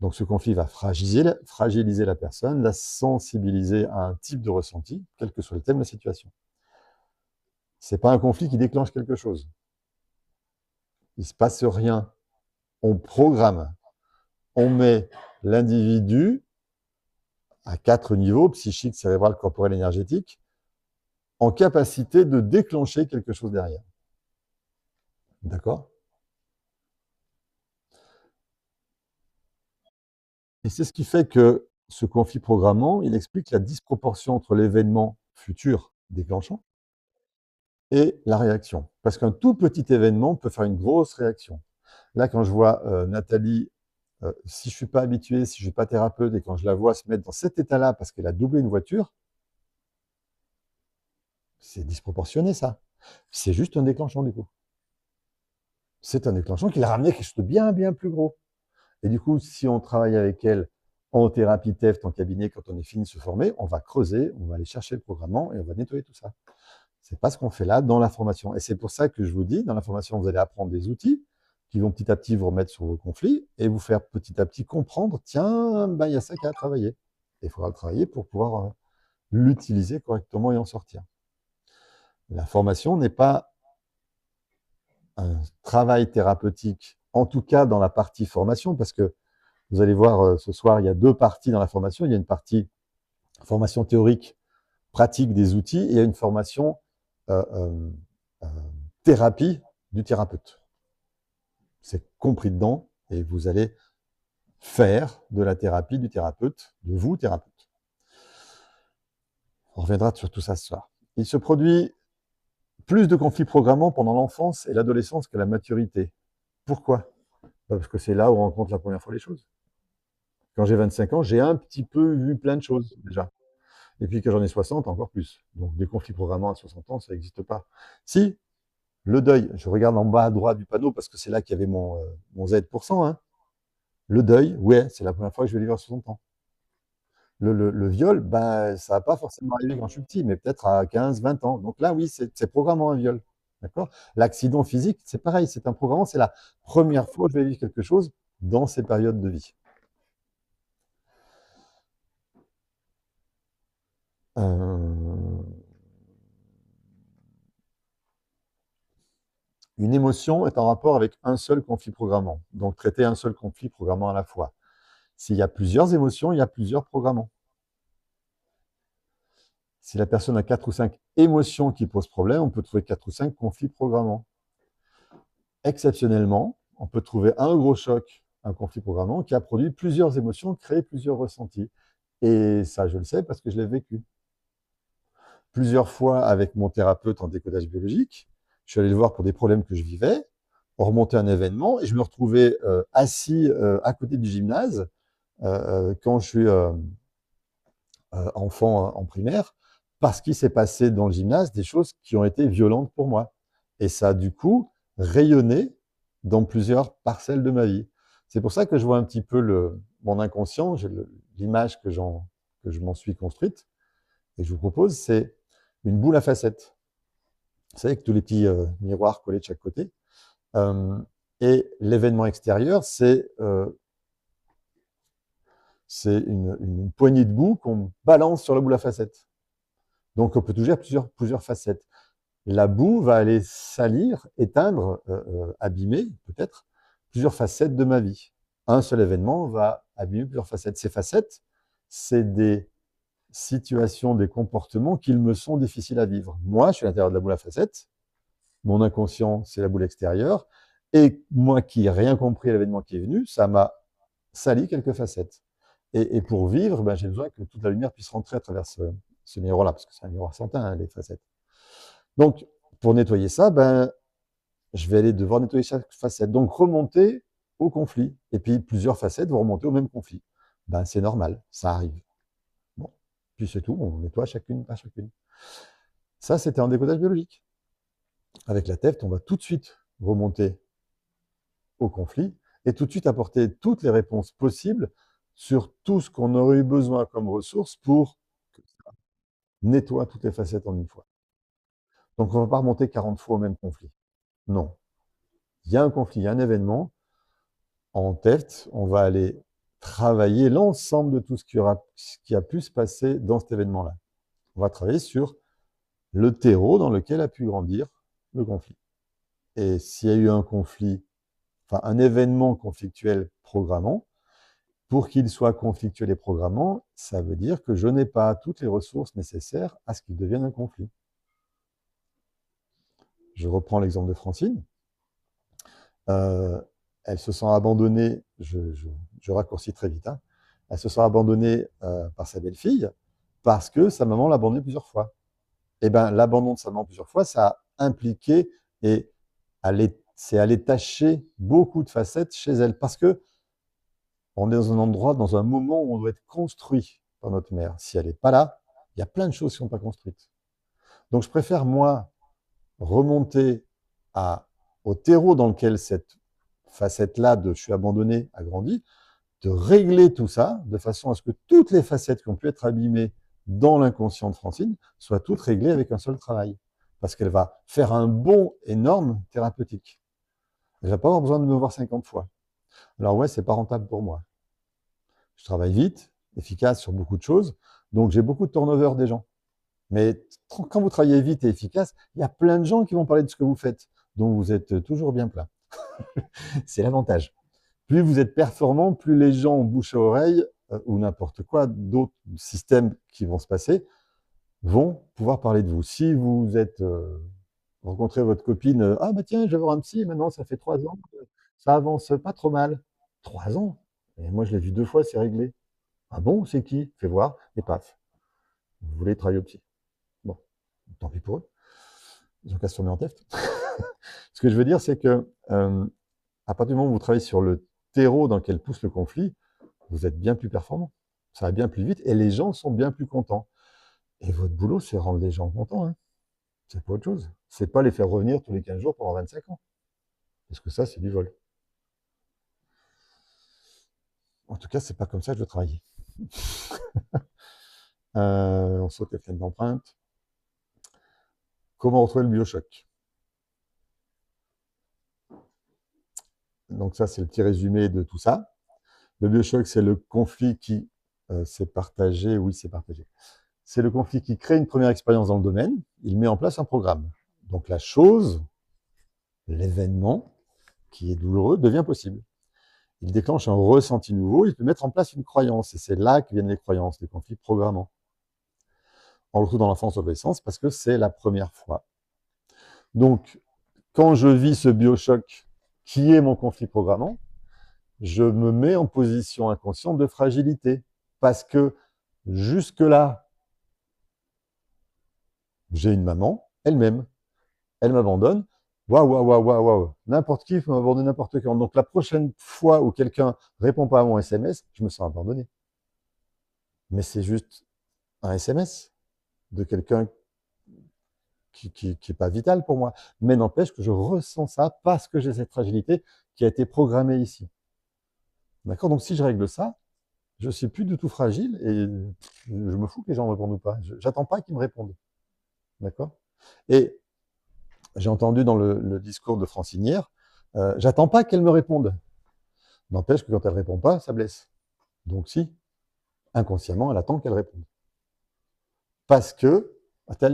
Donc ce conflit va fragiliser la personne, la sensibiliser à un type de ressenti, quel que soit le thème de la situation. Ce n'est pas un conflit qui déclenche quelque chose. Il ne se passe rien. On programme. On met l'individu à 4 niveaux, psychique, cérébral, corporel, énergétique, en capacité de déclencher quelque chose derrière. D'accord? Et c'est ce qui fait que ce conflit programmant, il explique la disproportion entre l'événement futur déclenchant et la réaction. Parce qu'un tout petit événement peut faire une grosse réaction. Là, quand je vois Nathalie, si je ne suis pas habitué, si je ne suis pas thérapeute, et quand je la vois se mettre dans cet état-là parce qu'elle a doublé une voiture, c'est disproportionné, ça. C'est juste un déclenchant, du coup. C'est un déclenchant qui l'a ramené à quelque chose de bien, bien plus gros. Et du coup, si on travaille avec elle en thérapie TEFT, en cabinet, quand on est fini de se former, on va creuser, on va aller chercher le programmant et on va nettoyer tout ça. C'est pas ce qu'on fait là dans la formation. Et c'est pour ça que je vous dis, dans la formation, vous allez apprendre des outils qui vont petit à petit vous remettre sur vos conflits et vous faire petit à petit comprendre, tiens, ben, il y a ça qui a travaillé. Et il faudra le travailler pour pouvoir l'utiliser correctement et en sortir. La formation n'est pas un travail thérapeutique, en tout cas dans la partie formation, parce que vous allez voir ce soir, il y a 2 parties dans la formation. Il y a une partie formation théorique, pratique des outils, et il y a une formation thérapie du thérapeute. C'est compris dedans, et vous allez faire de la thérapie du thérapeute, de vous, thérapeute. On reviendra sur tout ça ce soir. Il se produit plus de conflits programmants pendant l'enfance et l'adolescence que la maturité. Pourquoi? Parce que c'est là où on rencontre la première fois les choses. Quand j'ai 25 ans, j'ai un petit peu vu plein de choses déjà. Et puis quand j'en ai 60, encore plus. Donc des conflits programmants à 60 ans, ça n'existe pas. Si, le deuil, je regarde en bas à droite du panneau parce que c'est là qu'il y avait mon Z%. Hein. Le deuil, ouais, c'est la première fois que je vais vivre à 60 ans. Le viol, ben, ça va pas forcément arriver quand je suis petit, mais peut-être à 15, 20 ans. Donc là, oui, c'est programmant un viol. D'accord? L'accident physique, c'est pareil, c'est un programmant, c'est la première fois que je vais vivre quelque chose dans ces périodes de vie. Une émotion est en rapport avec un seul conflit programmant. Donc, traiter un seul conflit programmant à la fois. S'il y a plusieurs émotions, il y a plusieurs programmants. Si la personne a 4 ou 5 émotions qui posent problème, on peut trouver 4 ou 5 conflits programmants. Exceptionnellement, on peut trouver un gros choc, un conflit programmant, qui a produit plusieurs émotions, créé plusieurs ressentis. Et ça, je le sais parce que je l'ai vécu. Plusieurs fois avec mon thérapeute en décodage biologique, je suis allé le voir pour des problèmes que je vivais, on remontait un événement et je me retrouvais assis à côté du gymnase quand je suis enfant en primaire, parce qu'il s'est passé dans le gymnase des choses qui ont été violentes pour moi. Et ça a du coup rayonné dans plusieurs parcelles de ma vie. C'est pour ça que je vois un petit peu mon inconscient, l'image que je m'en suis construite, et que je vous propose, c'est une boule à facettes. Vous savez, avec tous les petits miroirs collés de chaque côté. Et l'événement extérieur, c'est une poignée de boue qu'on balance sur la boule à facettes. Donc, on peut toujours plusieurs facettes. La boue va aller salir, éteindre, abîmer, peut-être, plusieurs facettes de ma vie. Un seul événement va abîmer plusieurs facettes. Ces facettes, c'est des situations, des comportements qui me sont difficiles à vivre. Moi, je suis à l'intérieur de la boule à facettes. Mon inconscient, c'est la boule extérieure. Et moi qui n'ai rien compris à l'événement qui est venu, ça m'a sali quelques facettes. Et pour vivre, ben, j'ai besoin que toute la lumière puisse rentrer à travers ce miroir-là, parce que c'est un miroir sans teint, hein, les facettes. Donc, pour nettoyer ça, ben, je vais aller devoir nettoyer chaque facette. Donc, remonter au conflit. Et puis, plusieurs facettes vont remonter au même conflit. Ben, c'est normal, ça arrive. Bon, puis c'est tout, on nettoie chacune par chacune. Ça, c'était en décodage biologique. Avec la TEFT, on va tout de suite remonter au conflit et tout de suite apporter toutes les réponses possibles sur tout ce qu'on aurait eu besoin comme ressources pour nettoyer toutes les facettes en une fois. Donc, on ne va pas remonter 40 fois au même conflit. Non. Il y a un conflit, il y a un événement. En TEFT, on va aller travailler l'ensemble de tout ce qui a pu se passer dans cet événement-là. On va travailler sur le terreau dans lequel a pu grandir le conflit. Et s'il y a eu un conflit, enfin un événement conflictuel programmant, pour qu'il soit conflictuel et programmant, ça veut dire que je n'ai pas toutes les ressources nécessaires à ce qu'il devienne un conflit. Je reprends l'exemple de Francine. Elle se sent abandonnée, je raccourcis très vite, hein, elle se sent abandonnée par sa belle-fille parce que sa maman l'a abandonnée plusieurs fois. Eh bien, l'abandon de sa maman plusieurs fois, ça a impliqué et c'est aller tâcher beaucoup de facettes chez elle parce que on est dans un endroit, dans un moment où on doit être construit par notre mère. Si elle n'est pas là, il y a plein de choses qui ne sont pas construites. Donc, je préfère, moi, remonter au terreau dans lequel cette facette-là de « je suis abandonné » a grandi, de régler tout ça de façon à ce que toutes les facettes qui ont pu être abîmées dans l'inconscient de Francine soient toutes réglées avec un seul travail. parce qu'elle va faire un bond énorme thérapeutique. Elle va pas avoir besoin de me voir 50 fois. Alors ouais, c'est pas rentable pour moi. Je travaille vite, efficace sur beaucoup de choses, donc j'ai beaucoup de turnover des gens. Mais quand vous travaillez vite et efficace, il y a plein de gens qui vont parler de ce que vous faites, donc vous êtes toujours bien plein. C'est l'avantage. Plus vous êtes performant, plus les gens ont bouche à oreille ou n'importe quoi, d'autres systèmes qui vont se passer, vont pouvoir parler de vous. Si vous êtes rencontrez votre copine, ah bah tiens, je vais voir un psy, maintenant ça fait 3 ans, ça avance pas trop mal. 3 ans? Et moi je l'ai vu 2 fois, c'est réglé. Ah bon, c'est qui? Fais voir, et paf. Vous voulez travailler au psy. Bon, tant pis pour eux. Ils ont qu'à se tourner en tête. Ce que je veux dire, c'est que à partir du moment où vous travaillez sur le terreau dans lequel pousse le conflit, vous êtes bien plus performant. Ça va bien plus vite et les gens sont bien plus contents. Et votre boulot, c'est rendre les gens contents. Hein. C'est pas autre chose. C'est pas les faire revenir tous les 15 jours pendant 25 ans. Parce que ça, c'est du vol. En tout cas, c'est pas comme ça que je veux travailler. On saute les fenêtres d'empreinte. Comment retrouver le biochoc? Donc ça, c'est le petit résumé de tout ça. Le biochoc, c'est le conflit qui s'est partagé. Oui, c'est partagé. C'est le conflit qui crée une première expérience dans le domaine. Il met en place un programme. Donc la chose, l'événement, qui est douloureux, devient possible. Il déclenche un ressenti nouveau, il peut mettre en place une croyance. Et c'est là que viennent les croyances, les conflits programmants. On le retrouve dans l'enfance et l'adolescence parce que c'est la première fois. Donc, quand je vis ce biochoc qui est mon conflit programmant, je me mets en position inconsciente de fragilité. Parce que jusque-là, j'ai une maman, elle m'aime, elle m'abandonne. Waouh, waouh, waouh, waouh, waouh. N'importe qui peut m'abandonner n'importe quand. Donc la prochaine fois où quelqu'un répond pas à mon SMS, je me sens abandonné. Mais c'est juste un SMS de quelqu'un qui est pas vital pour moi. Mais n'empêche que je ressens ça parce que j'ai cette fragilité qui a été programmée ici. D'accord? Donc si je règle ça, je suis plus du tout fragile et je me fous que les gens me répondent ou pas. J'attends pas qu'ils me répondent. D'accord? Et j'ai entendu dans le discours de Francinière, j'attends pas qu'elle me réponde. N'empêche que quand elle répond pas, ça blesse. Donc si, inconsciemment, elle attend qu'elle réponde. Parce que, t'as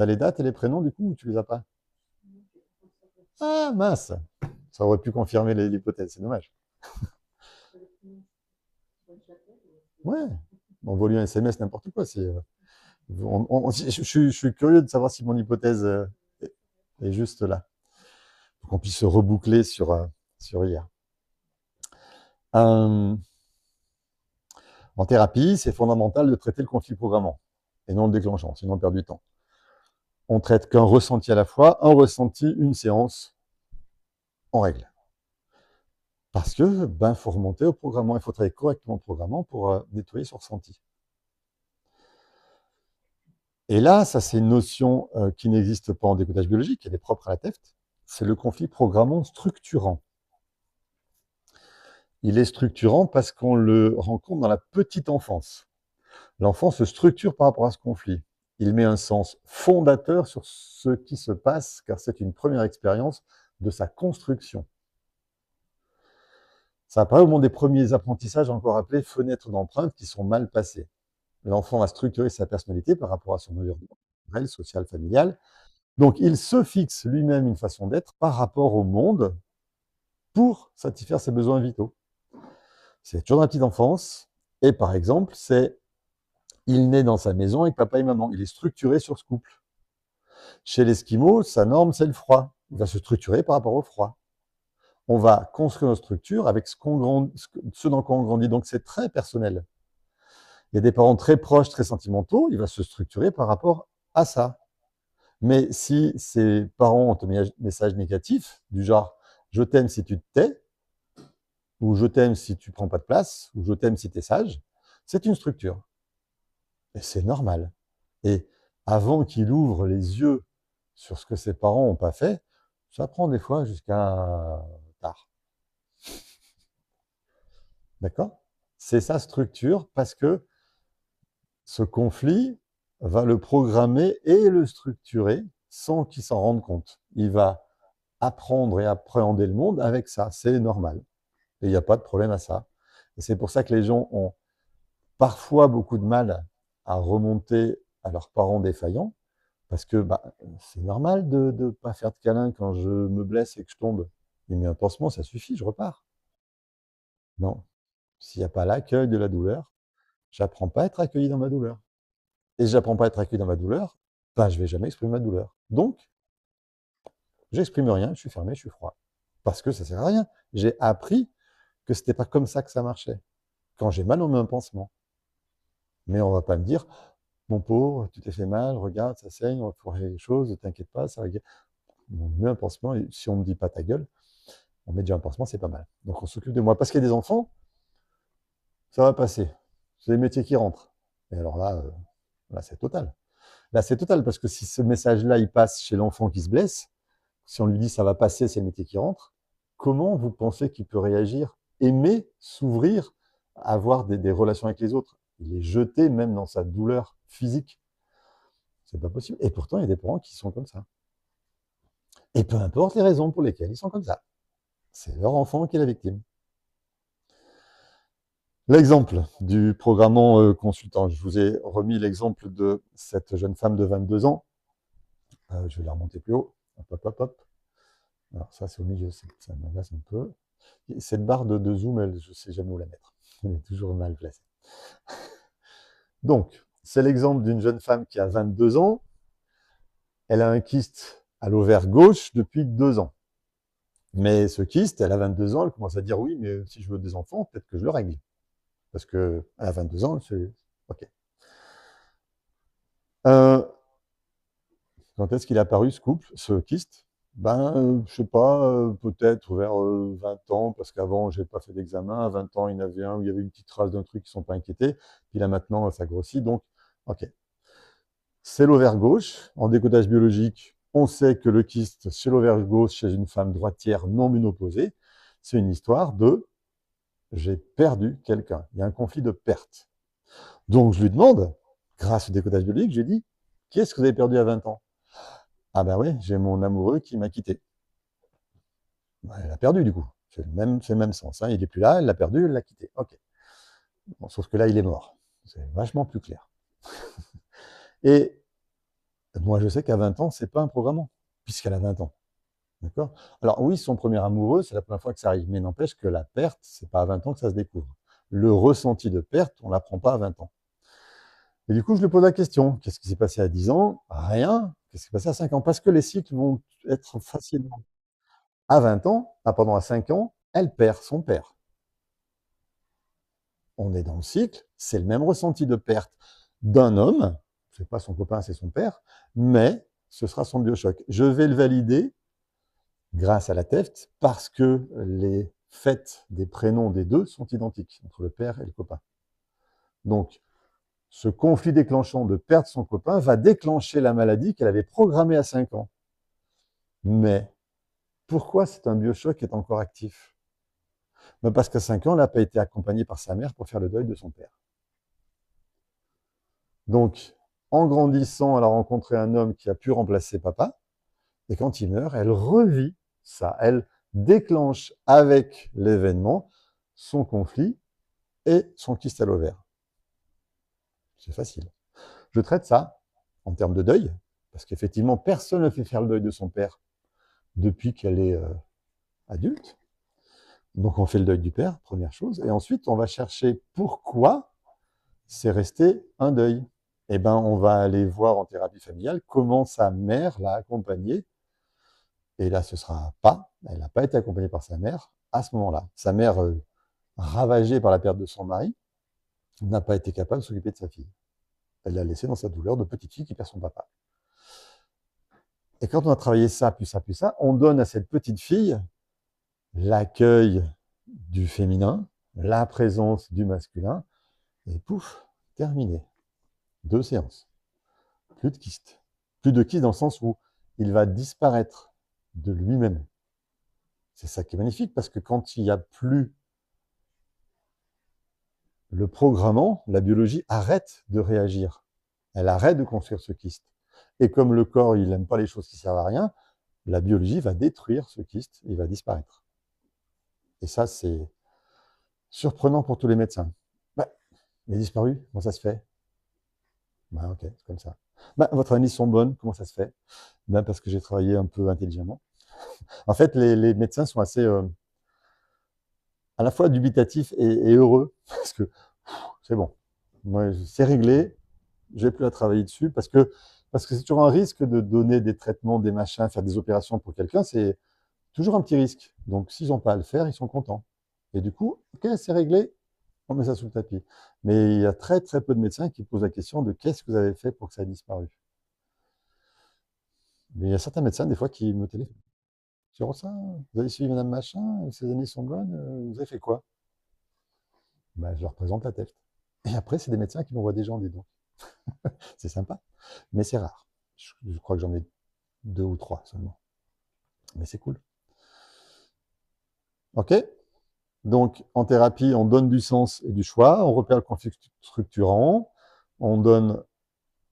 les dates et les prénoms du coup, ou tu les as pas? Ah mince, ça aurait pu confirmer l'hypothèse, c'est dommage. Ouais, envoie-lui un SMS, n'importe quoi. Je suis curieux de savoir si mon hypothèse est juste là. Pour qu'on puisse se reboucler sur hier. En thérapie, c'est fondamental de traiter le conflit programmant et non le déclenchant, sinon on perd du temps. On traite qu'un ressenti à la fois, un ressenti, une séance, on règle. Parce que, faut remonter au programmant, il faut travailler correctement le programmant pour nettoyer son ressenti. Et là, ça c'est une notion qui n'existe pas en décodage biologique, elle est propre à la TEFT, c'est le conflit programmant structurant. Il est structurant parce qu'on le rencontre dans la petite enfance. L'enfant se structure par rapport à ce conflit. Il met un sens fondateur sur ce qui se passe, car c'est une première expérience de sa construction. Ça apparaît au moment des premiers apprentissages, encore appelés fenêtres d'empreinte, qui sont mal passés. L'enfant va structurer sa personnalité par rapport à son environnement social, familial. Donc, il se fixe lui-même une façon d'être par rapport au monde pour satisfaire ses besoins vitaux. C'est toujours dans la petite enfance. Et par exemple, il naît dans sa maison avec papa et maman. Il est structuré sur ce couple. Chez l'Esquimau, sa norme, c'est le froid. Il va se structurer par rapport au froid. On va construire nos structures avec ce dans quoi on grandit. Donc, c'est très personnel. Il y a des parents très proches, très sentimentaux. Il va se structurer par rapport à ça. Mais si ses parents ont un message négatif, du genre « je t'aime si tu te tais », ou « je t'aime si tu prends pas de place », ou « je t'aime si tu es sage », c'est une structure. Et c'est normal. Et avant qu'il ouvre les yeux sur ce que ses parents n'ont pas fait, ça prend des fois jusqu'à tard. D'accord? C'est sa structure parce que ce conflit va le programmer et le structurer sans qu'il s'en rende compte. Il va apprendre et appréhender le monde avec ça, c'est normal. Et il n'y a pas de problème à ça. Et c'est pour ça que les gens ont parfois beaucoup de mal à remonter à leurs parents défaillants, parce que c'est normal de ne pas faire de câlin quand je me blesse et que je tombe. Il met un pansement, ça suffit, je repars. Non. S'il n'y a pas l'accueil de la douleur, j'apprends pas à être accueilli dans ma douleur. Et si j'apprends pas à être accueilli dans ma douleur, je vais jamais exprimer ma douleur. Donc, j'exprime rien, je suis fermé, je suis froid. Parce que ça sert à rien. J'ai appris que c'était pas comme ça que ça marchait. Quand j'ai mal, on met un pansement. Mais on va pas me dire, mon pauvre, tu t'es fait mal, regarde, ça saigne, on va faire les choses, ne t'inquiète pas, ça va. On met un pansement, et si on me dit pas ta gueule, on met déjà un pansement, c'est pas mal. Donc on s'occupe de moi. Parce qu'il y a des enfants, ça va passer. C'est des métiers qui rentrent. Et alors là c'est total. Là, c'est total, parce que si ce message-là, il passe chez l'enfant qui se blesse, si on lui dit ça va passer, c'est le métier qui rentre, comment vous pensez qu'il peut réagir, aimer, s'ouvrir, avoir des relations avec les autres? Il est jeté même dans sa douleur physique. C'est pas possible. Et pourtant, il y a des parents qui sont comme ça. Et peu importe les raisons pour lesquelles ils sont comme ça. C'est leur enfant qui est la victime. L'exemple du programmant consultant. Je vous ai remis l'exemple de cette jeune femme de 22 ans. Je vais la remonter plus haut. Hop, hop, hop, hop. Alors ça, c'est au milieu, ça m'agace un peu. Cette barre de zoom, je ne sais jamais où la mettre. Elle est toujours mal placée. Donc, c'est l'exemple d'une jeune femme qui a 22 ans. Elle a un kyste à l'ovaire gauche depuis 2 ans. Mais ce kyste, elle a 22 ans, elle commence à dire oui, mais si je veux des enfants, peut-être que je le règle. Parce qu'elle a 22 ans, c'est OK. Quand est-ce qu'il est apparu, ce couple, ce kyste? Je sais pas, peut-être vers 20 ans, parce qu'avant, j'ai pas fait d'examen. À 20 ans, il y en avait un où il y avait une petite trace d'un truc qui ne sont pas inquiétés. Puis là, maintenant, ça grossit. Donc, OK. C'est l'ovaire gauche. En décodage biologique, on sait que le kyste chez l'ovaire gauche, chez une femme droitière non ménopausée, c'est une histoire de j'ai perdu quelqu'un. Il y a un conflit de perte. Donc, je lui demande, grâce au décodage biologique, j'ai dit, qui est-ce que vous avez perdu à 20 ans? Ah ben oui, j'ai mon amoureux qui m'a quitté. Elle a perdu du coup. C'est le même sens. Hein. Il n'est plus là, elle l'a perdu, elle l'a quitté. Ok. Bon, sauf que là, il est mort. C'est vachement plus clair. Et moi, je sais qu'à 20 ans, c'est pas un programmant, puisqu'elle a 20 ans. D'accord? Alors oui, son premier amoureux, c'est la première fois que ça arrive. Mais n'empêche que la perte, c'est pas à 20 ans que ça se découvre. Le ressenti de perte, on l'apprend pas à 20 ans. Et du coup, je lui pose la question. Qu'est-ce qui s'est passé à 10 ans? Rien. Qu'est-ce qui s'est passé à 5 ans? Parce que les cycles vont être facilement. À 20 ans, à 5 ans, elle perd son père. On est dans le cycle, c'est le même ressenti de perte d'un homme, c'est pas son copain, c'est son père, mais ce sera son biochoc. Je vais le valider grâce à la TEFT parce que les fêtes des prénoms des deux sont identiques, entre le père et le copain. Donc, ce conflit déclenchant de perdre son copain va déclencher la maladie qu'elle avait programmée à 5 ans. Mais pourquoi c'est un biochoc qui est encore actif? Parce qu'à 5 ans, elle n'a pas été accompagnée par sa mère pour faire le deuil de son père. Donc, en grandissant, elle a rencontré un homme qui a pu remplacer papa, et quand il meurt, elle revit ça. Elle déclenche avec l'événement son conflit et son kyste à l'ovaire. C'est facile. Je traite ça en termes de deuil, parce qu'effectivement, personne ne fait faire le deuil de son père depuis qu'elle est adulte. Donc on fait le deuil du père, première chose, et ensuite on va chercher pourquoi c'est resté un deuil. Eh bien, on va aller voir en thérapie familiale comment sa mère l'a accompagnée. Et là, ce sera pas, elle n'a pas été accompagnée par sa mère à ce moment-là. Sa mère, ravagée par la perte de son mari, n'a pas été capable de s'occuper de sa fille. Elle l'a laissée dans sa douleur de petite fille qui perd son papa. Et quand on a travaillé ça, puis ça, puis ça, on donne à cette petite fille l'accueil du féminin, la présence du masculin, et pouf, terminé. 2 séances. Plus de kyste. Plus de kyste dans le sens où il va disparaître de lui-même. C'est ça qui est magnifique, parce que quand il n'y a plus le programmant, la biologie arrête de réagir. Elle arrête de construire ce kyste. Et comme le corps, il n'aime pas les choses qui servent à rien, la biologie va détruire ce kyste, il va disparaître. Et ça, c'est surprenant pour tous les médecins. Bah, il est disparu, comment ça se fait? Bah, ok, c'est comme ça. Bah, votre analyse sont bonnes, comment ça se fait? Ben, parce que j'ai travaillé un peu intelligemment. En fait, les médecins sont assez à la fois dubitatifs et heureux, parce que c'est bon, moi, c'est réglé, j'ai plus à travailler dessus, parce que c'est toujours un risque de donner des traitements, des machins, faire des opérations pour quelqu'un, c'est toujours un petit risque. Donc, s'ils n'ont pas à le faire, ils sont contents. Et du coup, ok, c'est réglé, on met ça sous le tapis. Mais il y a très très peu de médecins qui posent la question de qu'est-ce que vous avez fait pour que ça ait disparu. Mais il y a certains médecins, des fois, qui me téléphonent. Sur ça, vous avez suivi Madame Machin, ses années sont bonnes, vous avez fait quoi? Ben, je leur présente la tête. Et après, c'est des médecins qui m'envoient des gens, dis donc. C'est sympa, mais c'est rare. Je crois que j'en ai 2 ou 3 seulement. Mais c'est cool. Ok? Donc, en thérapie, on donne du sens et du choix, on repère le conflit structurant, on donne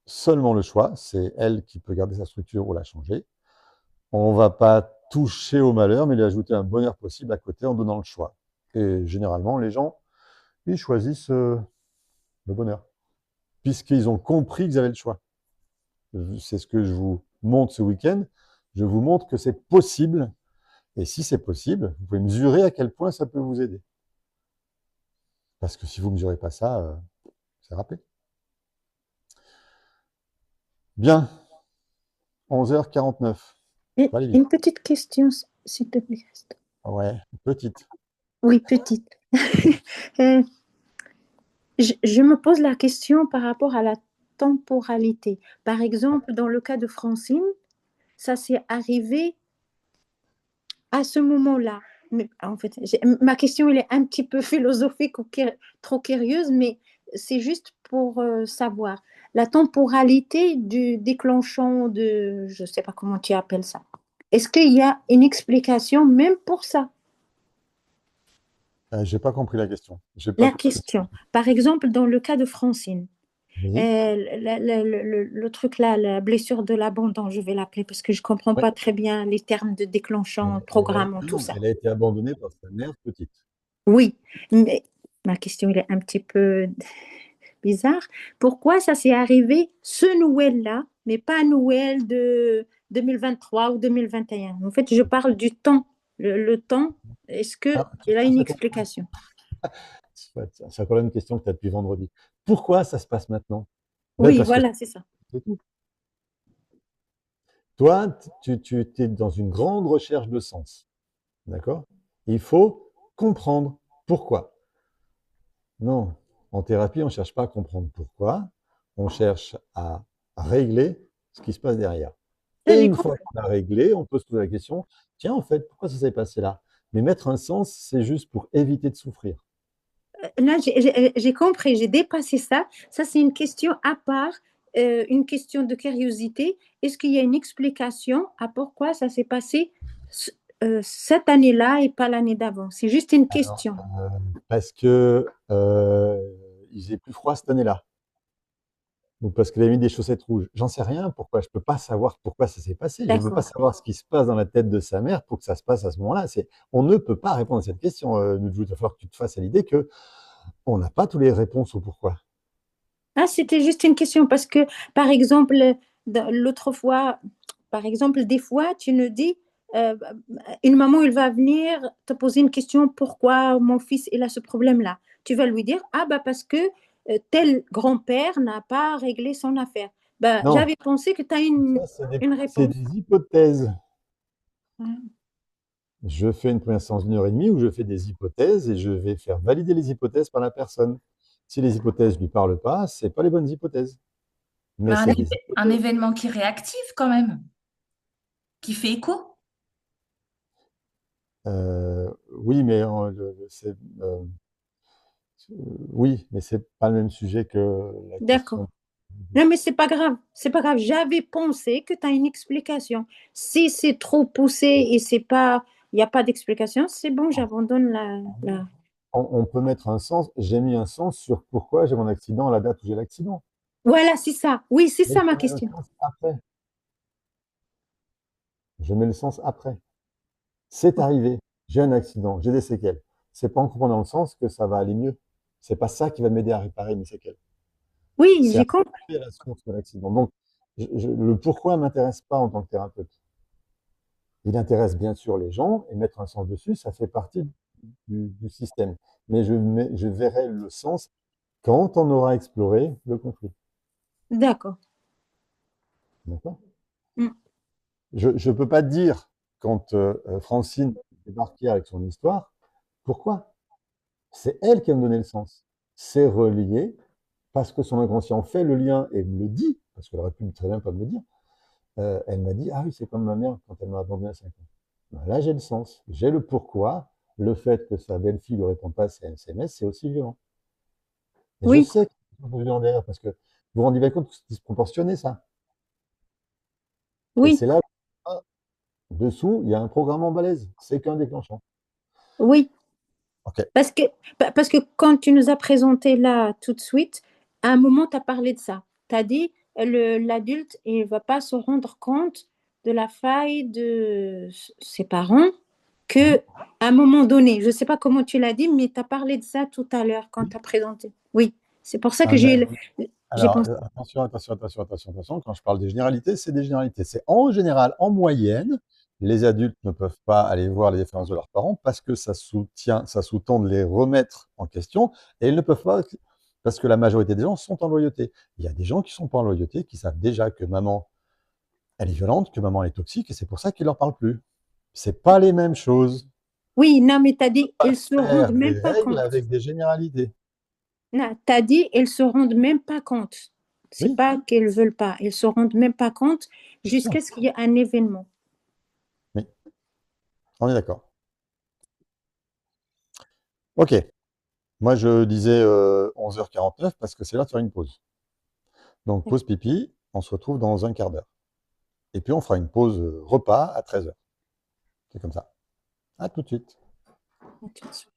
seulement le choix, c'est elle qui peut garder sa structure ou la changer. On ne va pas toucher au malheur, mais lui ajouter un bonheur possible à côté en donnant le choix. Et généralement, les gens, ils choisissent le bonheur, puisqu'ils ont compris qu'ils avaient le choix. C'est ce que je vous montre ce week-end. Je vous montre que c'est possible. Et si c'est possible, vous pouvez mesurer à quel point ça peut vous aider. Parce que si vous ne mesurez pas ça, c'est râpé. Bien. 11h49. Une petite question, s'il te plaît. Ouais, petite. Oui, petite. Je me pose la question par rapport à la temporalité. Par exemple, dans le cas de Francine, ça s'est arrivé à ce moment-là. Mais en fait, ma question elle est un petit peu philosophique ou trop curieuse, mais c'est juste pour savoir la temporalité du déclenchant de, je ne sais pas comment tu appelles ça. Est-ce qu'il y a une explication même pour ça? J'ai pas compris la question. La question, par exemple, dans le cas de Francine, oui. Le truc là, la blessure de l'abandon, je vais l'appeler parce que je ne comprends pas très bien les termes de déclenchant, programmant, tout ça. Elle a été abandonnée par sa mère petite. Oui, mais ma question elle est un petit peu bizarre. Pourquoi ça s'est arrivé ce Noël-là, mais pas Noël de 2023 ou 2021? En fait, je parle du temps. Le temps, est-ce qu'il a une explication? C'est encore une question que tu as depuis vendredi. Pourquoi ça se passe maintenant? Oui, voilà, c'est ça. C'est tout. Toi, tu es dans une grande recherche de sens. D'accord? Il faut comprendre pourquoi. Non, en thérapie, on ne cherche pas à comprendre pourquoi. On cherche à régler ce qui se passe derrière. Et une fois qu'on a réglé, on peut se poser la question, tiens, en fait, pourquoi ça s'est passé là? Mais mettre un sens, c'est juste pour éviter de souffrir. Là, j'ai compris, j'ai dépassé ça. Ça, c'est une question à part, une question de curiosité. Est-ce qu'il y a une explication à pourquoi ça s'est passé cette année-là et pas l'année d'avant? C'est juste une question. Parce que il faisait plus froid cette année-là. Ou parce qu'elle avait mis des chaussettes rouges. J'en sais rien pourquoi. Je ne peux pas savoir pourquoi ça s'est passé. Je ne veux pas savoir ce qui se passe dans la tête de sa mère pour que ça se passe à ce moment-là. On ne peut pas répondre à cette question. Il va falloir que tu te fasses à l'idée qu'on n'a pas toutes les réponses au pourquoi. Ah, c'était juste une question parce que, par exemple, l'autre fois, par exemple, des fois, tu nous dis, une maman, elle va venir te poser une question, pourquoi mon fils il a ce problème-là? Tu vas lui dire, ah bah parce que tel grand-père n'a pas réglé son affaire. Bah, j'avais pensé que tu as une réponse. C'est des hypothèses. Je fais une première séance d'1h30 où je fais des hypothèses et je vais faire valider les hypothèses par la personne. Si les hypothèses ne lui parlent pas, ce n'est pas les bonnes hypothèses. Mais un événement qui réactive quand même, qui fait écho. Oui, mais oui, mais c'est pas le même sujet que la question. D'accord. Non, mais c'est pas grave. C'est pas grave. J'avais pensé que tu as une explication. Si c'est trop poussé et c'est pas, il n'y a pas d'explication, c'est bon, j'abandonne On peut mettre un sens. J'ai mis un sens sur pourquoi j'ai mon accident à la date où j'ai l'accident. Voilà, c'est ça. Oui, c'est Mais ça je ma mets le question. sens après. Je mets le sens après. C'est arrivé, j'ai un accident, j'ai des séquelles. C'est pas en courant dans le sens que ça va aller mieux. C'est pas ça qui va m'aider à réparer mes séquelles. Oui, C'est j'ai compris. arrivé à la source de l'accident. Donc, le pourquoi m'intéresse pas en tant que thérapeute. Il intéresse bien sûr les gens et mettre un sens dessus, ça fait partie du système. Mais je verrai le sens quand on aura exploré le conflit. D'accord. D'accord? Mm. Je ne peux pas te dire, quand Francine est débarquée avec son histoire, pourquoi. C'est elle qui va me donner le sens. C'est relié parce que son inconscient fait le lien et me le dit, parce qu'elle aurait pu très bien pas me le dire. Elle m'a dit, ah oui, c'est comme ma mère quand elle m'a abandonné à 5 ans. Ben là, j'ai le sens, j'ai le pourquoi. Le fait que sa belle-fille ne répond pas à ses SMS, c'est aussi violent. Et je Oui, sais que c'est un peu violent derrière, parce que vous vous rendez bien compte que c'est disproportionné, ça. Et oui, c'est là, dessous, il y a un programme en balèze. C'est qu'un déclenchant. oui. Ok. Parce que quand tu nous as présenté là tout de suite, à un moment, tu as parlé de ça. Tu as dit, l'adulte, il ne va pas se rendre compte de la faille de ses parents que à un moment donné, je ne sais pas comment tu l'as dit, mais tu as parlé de ça tout à l'heure quand tu as présenté. Oui, c'est pour ça que Ah ben, j'ai alors, pensé. attention. Quand je parle des généralités, c'est des généralités. C'est en général, en moyenne, les adultes ne peuvent pas aller voir les différences de leurs parents parce que ça sous-tend de les remettre en question et ils ne peuvent pas parce que la majorité des gens sont en loyauté. Il y a des gens qui sont pas en loyauté, qui savent déjà que maman, elle est violente, que maman elle est toxique et c'est pour ça qu'ils leur parlent plus. C'est pas les mêmes choses. Oui, non, mais tu as dit, Pas ils se faire rendent des même pas règles compte. avec des généralités. Non, tu as dit, ils se rendent même pas compte. C'est Oui, pas qu'ils veulent pas, ils se rendent même pas compte bien sûr. jusqu'à ce qu'il y ait un événement. Oui, on est d'accord. Ok. Moi, je disais 11h49 parce que c'est l'heure de faire une pause. Donc, pause pipi, on se retrouve dans un quart d'heure. Et puis, on fera une pause repas à 13h. C'est comme ça. À tout de suite. Attention.